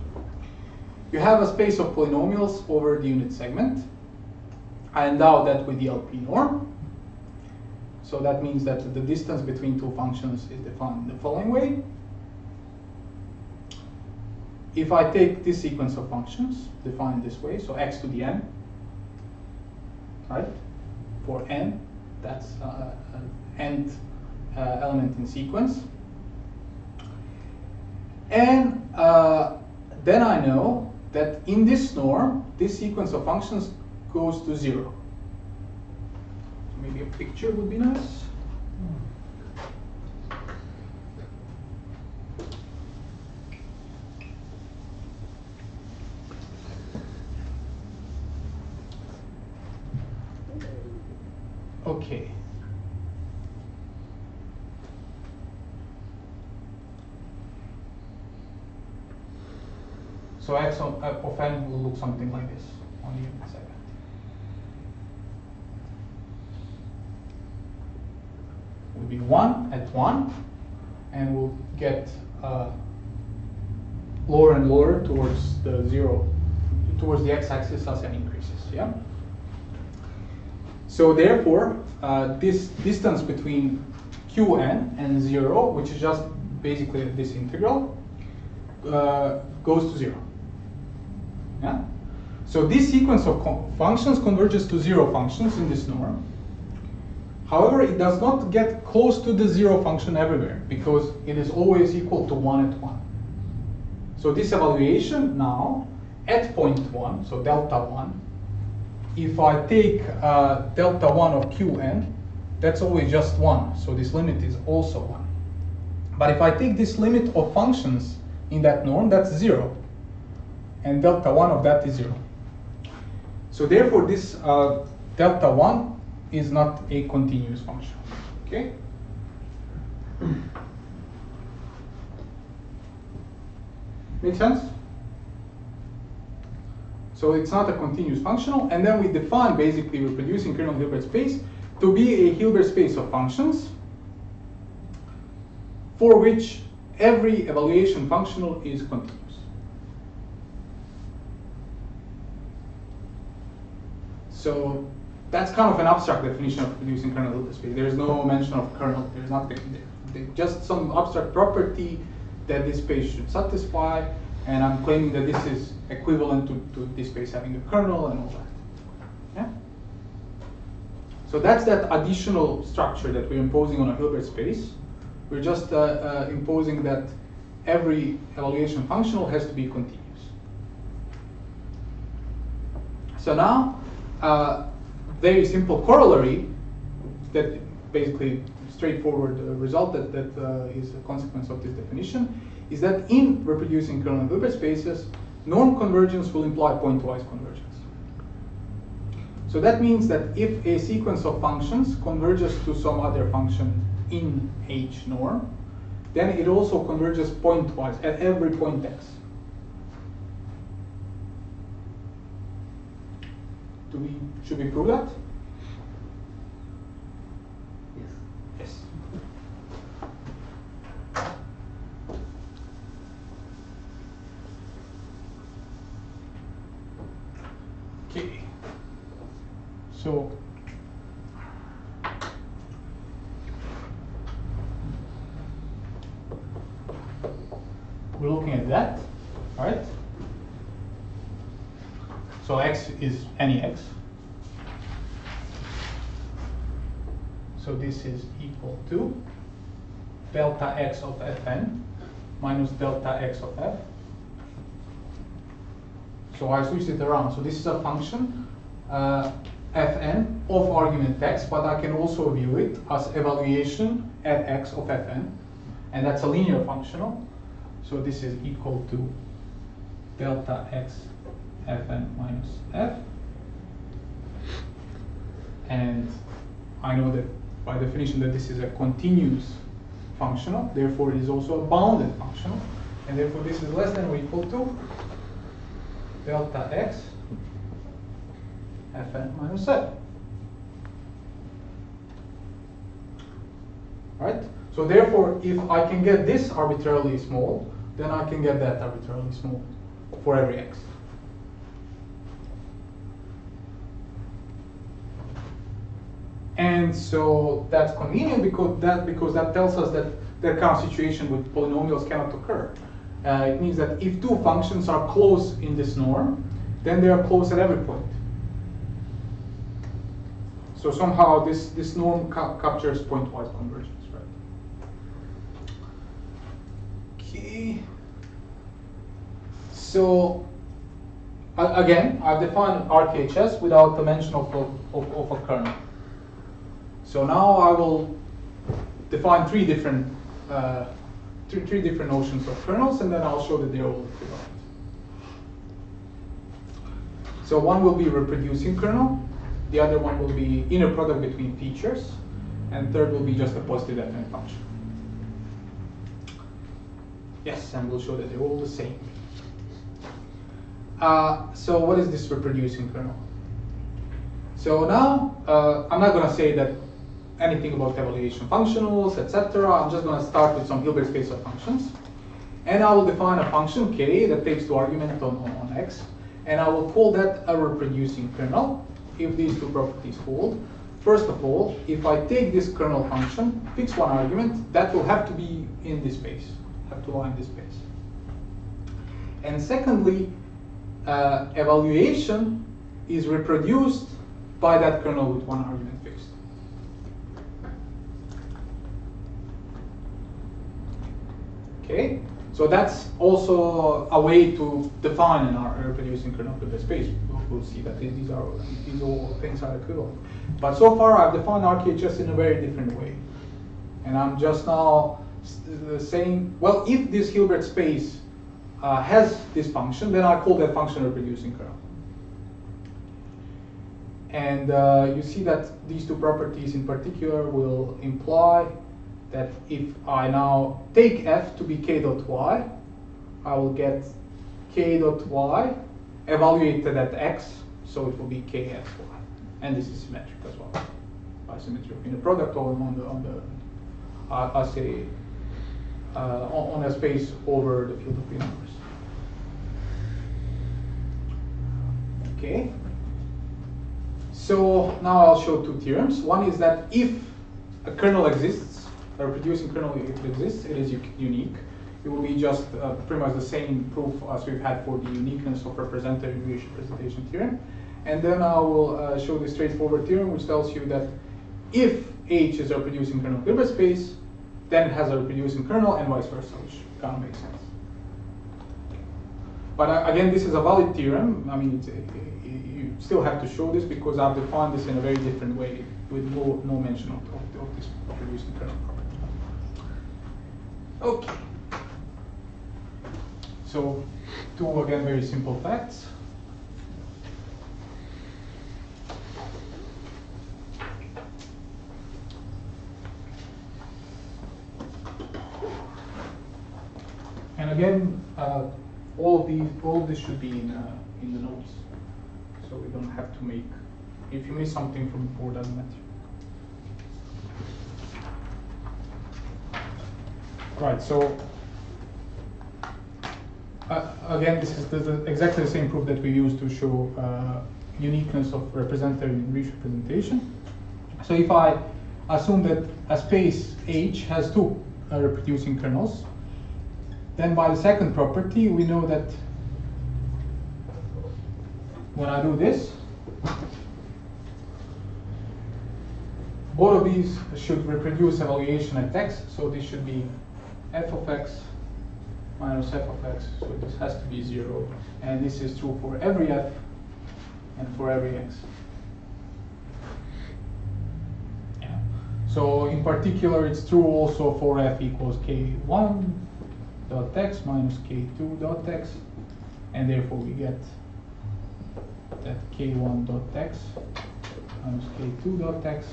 You have a space of polynomials over the unit segment. I endow that with the LP norm. So that means that the distance between two functions is defined in the following way. If I take this sequence of functions, defined this way, so x to the n, right? For n, that's an nth element in sequence. And then I know that in this norm, this sequence of functions goes to 0. Maybe a picture would be nice. Okay. So x of n will look something like this on the unit segment. Will be 1 at 1, and we'll get lower and lower towards the 0, towards the x-axis as n increases. Yeah. So therefore, this distance between qn and 0, which is just basically this integral, goes to 0. Yeah. So this sequence of functions converges to 0 functions in this norm. However, it does not get close to the 0 function everywhere, because it is always equal to 1 at 1. So this evaluation now, at point 1, so delta 1, if I take delta 1 of qn, that's always just 1, so this limit is also 1. But if I take this limit of functions in that norm, that's 0, and delta 1 of that is 0. So therefore, this delta 1 is not a continuous function. Okay? Make sense? So it's not a continuous functional, and then we define, basically we're producing kernel Hilbert space to be a Hilbert space of functions for which every evaluation functional is continuous. So that's kind of an abstract definition of producing kernel Hilbert space. There is no mention of kernel. There's nothing there. Just some abstract property that this space should satisfy, and I'm claiming that this is equivalent to this space having a kernel and all that. Yeah. So that's that additional structure that we're imposing on a Hilbert space. We're just imposing that every evaluation functional has to be continuous. So now, very simple corollary, that basically straightforward result that is a consequence of this definition, is that in reproducing kernel Hilbert spaces, norm convergence will imply pointwise convergence. So that means that if a sequence of functions converges to some other function in H norm, then it also converges pointwise at every point x. Should we prove that? Yes. Yes. Okay. So we're looking at that, right? So x is any x. So this is equal to delta x of fn minus delta x of f. So I switched it around. So this is a function fn of argument x, but I can also view it as evaluation at x of fn, and that's a linear functional. So this is equal to delta x fn minus f, and I know that by definition that this is a continuous functional, therefore it is also a bounded functional, and therefore this is less than or equal to delta x fn minus f. Right? So therefore, if I can get this arbitrarily small, then I can get that arbitrarily small for every x. And so that's convenient because that tells us that that kind of situation with polynomials cannot occur. It means that if two functions are close in this norm, then they are close at every point. So somehow this norm captures pointwise convergence, right? Okay. So again, I've defined RKHS without the mention of a kernel. So now I will define three different notions of kernels, and then I'll show that they're all equivalent. So one will be reproducing kernel, the other one will be inner product between features, and third will be just a positive definite function. Yes, and we'll show that they're all the same. So what is this reproducing kernel? So now I'm not going to say that anything about evaluation functionals, etc. I'm just going to start with some Gilbert space of functions, and I will define a function k that takes two arguments on x, and I will call that a reproducing kernel if these two properties hold. First of all, if I take this kernel function, fix one argument, that will have to be in this space, have to lie in this space. And secondly, evaluation is reproduced by that kernel with one argument fixed. Okay, so that's also a way to define in our reproducing kernel Gilbert space. We'll see that these all things are equivalent. But so far I've defined RKHS in a very different way. And I'm just now saying, well, if this Gilbert space has this function, then I call that function reproducing kernel. And you see that these two properties in particular will imply that if I now take f to be k dot y, I will get k dot y evaluated at x, so it will be kxy. And this is symmetric as well, by symmetry of inner product or on a space over the field of real numbers. Okay. So now I'll show two theorems. One is that if a kernel exists, a reproducing kernel, if it exists, it is unique. It will be just pretty much the same proof as we've had for the uniqueness of representative representation theorem. And then I will show the straightforward theorem, which tells you that if H is a reproducing kernel of Gilbert space, then it has a reproducing kernel, and vice versa, which kind of makes sense. But again, this is a valid theorem. I mean, you still have to show this because I've defined this in a very different way with no mention of this reproducing kernel property. Okay. So, two again very simple facts. And again, all of this should be in the notes, so we don't have to make. If you miss something from before, doesn't matter. Right. So again, this is exactly the same proof that we used to show uniqueness of representative in Riesz representation. So if I assume that a space H has two reproducing kernels, then by the second property, we know that when I do this, both of these should reproduce evaluation at x, so this should be f of x minus f of x, so this has to be 0, and this is true for every f and for every x. Yeah. So in particular, it's true also for f equals k1 dot x minus k2 dot x, and therefore we get that k1 dot x minus k2 dot x,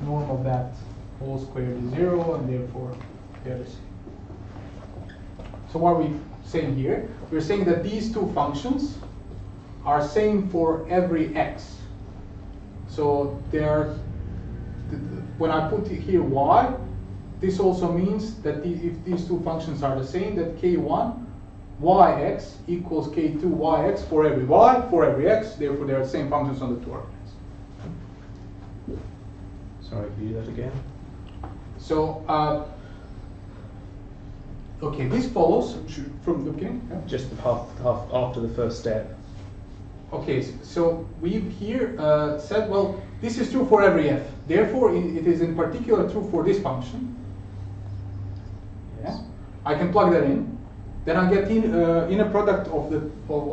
norm of that whole squared is 0, and therefore they're the same. So what are we saying here? We're saying that these two functions are same for every x. So they're, when I put here y, this also means that if these two functions are the same, that k1 yx equals k2 yx for every y, for every x, therefore they are the same functions on the two arguments. Sorry, can you do that again? So, okay, this follows from the beginning. Yeah. Just half after the first step. Okay, so we've here said, well, this is true for every f. Therefore, it is in particular true for this function. Yes. Yeah? I can plug that in. Then I get inner product of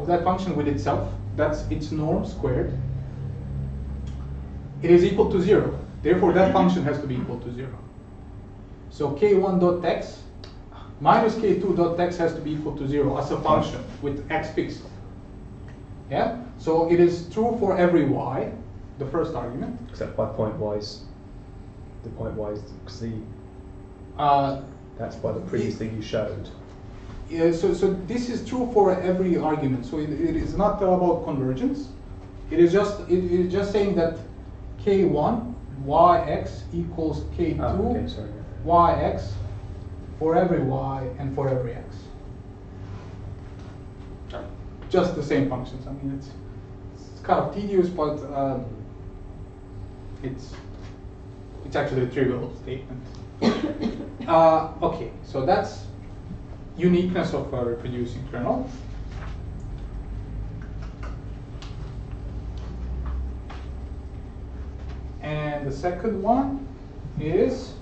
that function with itself. That's its norm squared. It is equal to 0. Therefore, that function has to be equal to 0. So k1.x minus k2.x has to be equal to 0 as a function with x fixed. Yeah. So it is true for every y, the first argument. Except by pointwise. The pointwise, because that's by the previous thing you showed. Yeah, so this is true for every argument. So it is not about convergence. It is just saying that k1 yx equals k2 okay, sorry. yx for every y and for every x. Just the same functions. I mean, it's kind of tedious, but it's actually a trivial statement. Okay, so that's uniqueness of a reproducing kernel. And the second one is,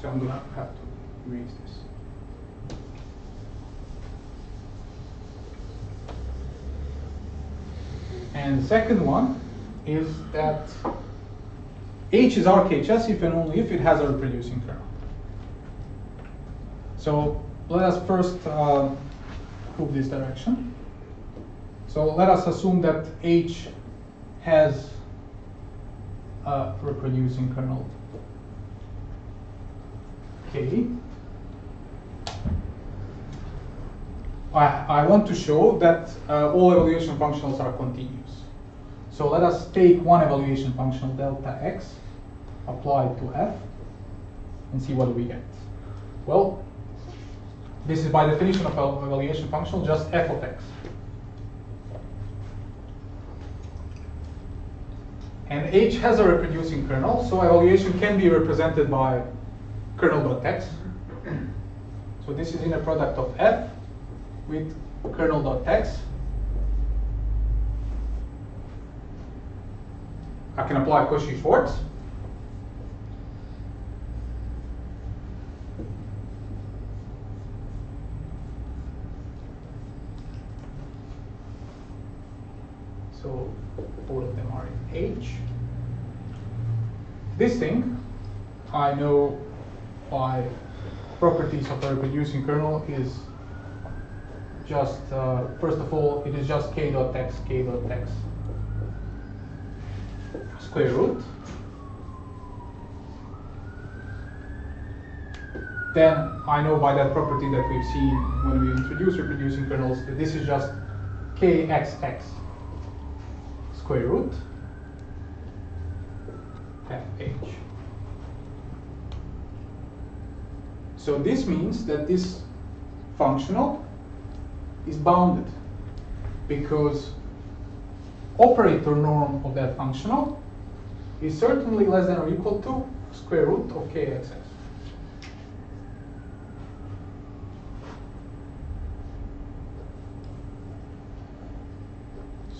so I'm gonna have to erase this. And the second one is that H is RKHS if and only if it has a reproducing kernel. So let us first prove this direction. So let us assume that H has a reproducing kernel K. I want to show that all evaluation functionals are continuous. So let us take one evaluation functional delta x, apply it to f, and see what do we get. Well, this is by definition of an evaluation functional just f of x. And H has a reproducing kernel, so evaluation can be represented by kernel.x. So this is inner product of f with kernel.x. I can apply Cauchy-Schwarz. So all of them are in H. This thing, I know by properties of a reproducing kernel is just, first of all, it is just k.x square root. Then I know by that property that we've seen when we introduce reproducing kernels that this is just kxx square root fh. So this means that this functional is bounded because operator norm of that functional is certainly less than or equal to square root of kxx.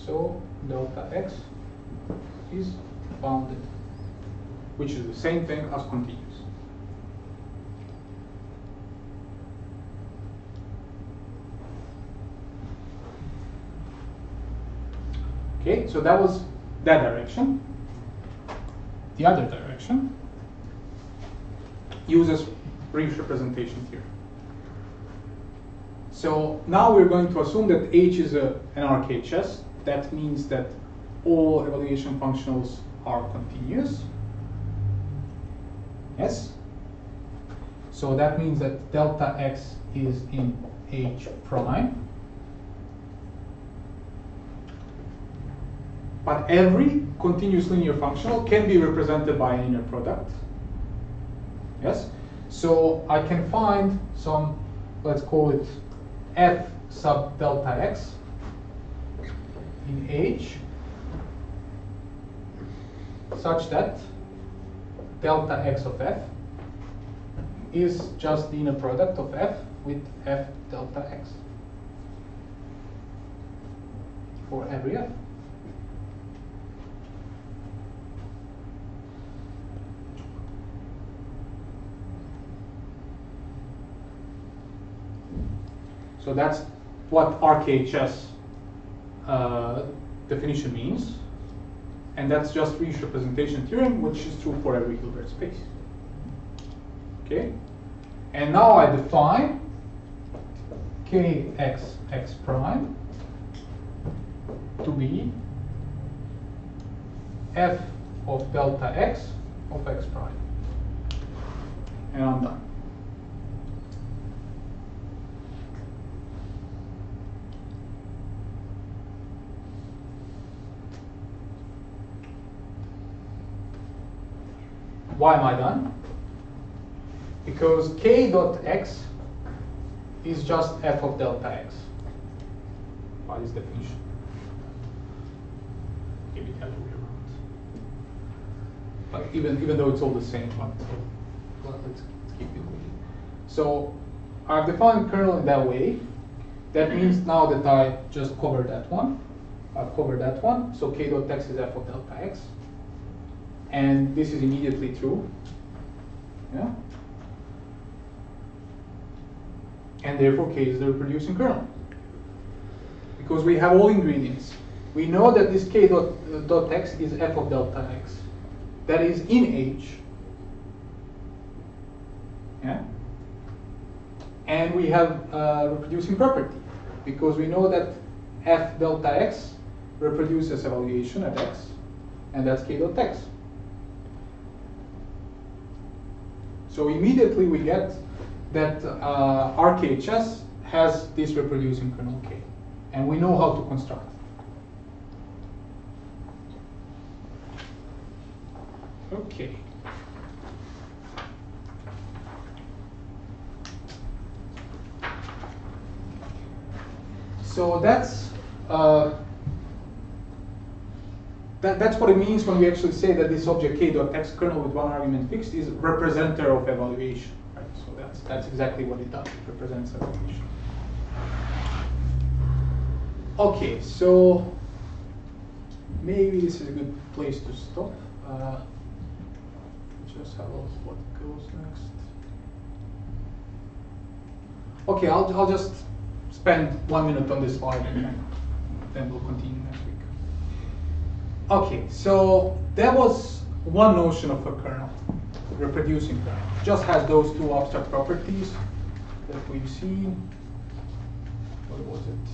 So delta x is bounded, which is the same thing as continuous. Okay, so that was that direction. The other direction uses brief representation theory. So now we're going to assume that H is an RKHS. That means that all evaluation functionals are continuous. Yes? So that means that delta x is in H prime. But every continuous linear functional can be represented by an inner product. Yes? So I can find some, let's call it f sub delta x in H. such that delta x of f is just the inner product of f with f delta x for every f. So that's what RKHS definition means. And that's just Riesz representation theorem, which is true for every Gilbert space. Okay? And now I define kxx prime to be f of delta x of x prime. And I'm done. Why am I done? Because k dot x is just f of delta x by this definition. Maybe the other way around. But even though it's all the same, but let's keep it moving. So I've defined kernel in that way. That means now that I just covered that one. I've covered that one. So k dot x is f of delta x. And this is immediately true. Yeah. And therefore k is the reproducing kernel. Because we have all ingredients. We know that this k dot x is f of delta x. That is in H. Yeah. And we have a reproducing property. Because we know that f delta x reproduces evaluation at x. And that's k dot x. So immediately we get that RKHS has this reproducing kernel K. And we know how to construct it. Okay. So that's what it means when we actually say that this object k dot x kernel with one argument fixed is representer of evaluation. Right? So that's exactly what it does. It represents evaluation. Okay, so maybe this is a good place to stop. Just have a look what goes next. Okay, I'll just spend 1 minute on this slide and then we'll continue next week. Okay, so that was one notion of a kernel, reproducing kernel. It just has those two abstract properties that we've seen. What was it?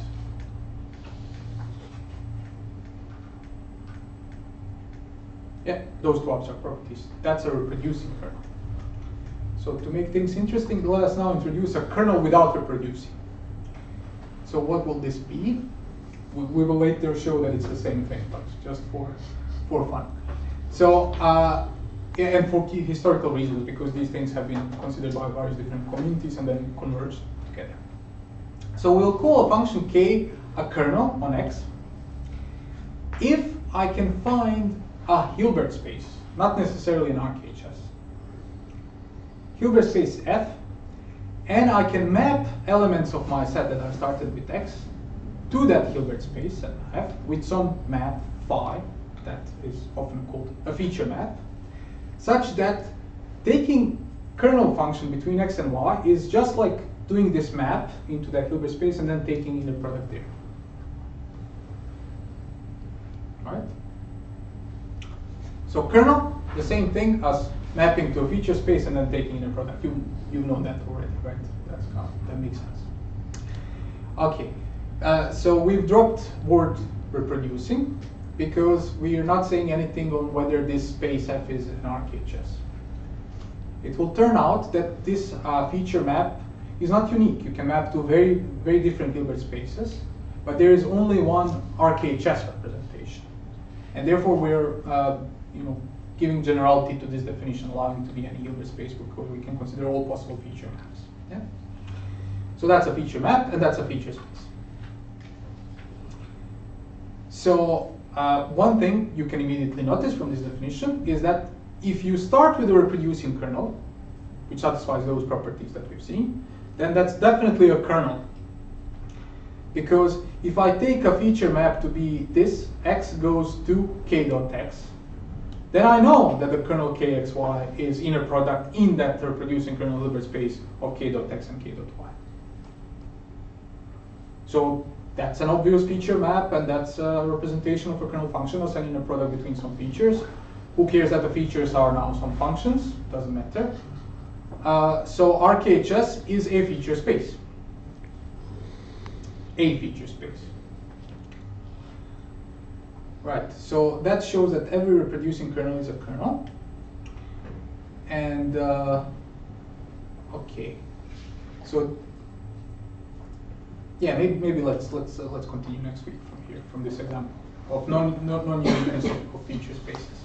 Yeah, those two abstract properties. That's a reproducing kernel. So to make things interesting, let us now introduce a kernel without reproducing. So what will this be? We will later show that it's the same thing, but just for fun. So, and for key historical reasons, because these things have been considered by various different communities and then converged together. So we'll call a function k a kernel on x if I can find a Hilbert space, not necessarily an RKHS. Hilbert space f, and I can map elements of my set that I've started with x to that Hilbert space at f with some map phi that is often called a feature map, such that taking kernel function between x and y is just like doing this map into that Hilbert space and then taking inner product there. Right? So kernel, the same thing as mapping to a feature space and then taking inner product. You know that already, right? That makes sense. Okay. So we've dropped word reproducing because we are not saying anything on whether this space f is an RKHS. It will turn out that this feature map is not unique. You can map to very, very different Hilbert spaces, but there is only one RKHS representation. And therefore we're giving generality to this definition, allowing it to be any Hilbert space because we can consider all possible feature maps. Yeah? So that's a feature map and that's a feature space. So one thing you can immediately notice from this definition is that if you start with a reproducing kernel, which satisfies those properties that we've seen, then that's definitely a kernel. Because if I take a feature map to be this, x goes to k.x, then I know that the kernel kxy is inner product in that reproducing kernel Hilbert space of k.x and k.y. So that's an obvious feature map, and that's a representation of a kernel function as an inner product between some features. Who cares that the features are now some functions? Doesn't matter. So RKHS is a feature space. A feature space. Right, so that shows that every reproducing kernel is a kernel. And okay, so yeah, maybe let's continue next week from here, from this example of non-uniqueness of feature spaces.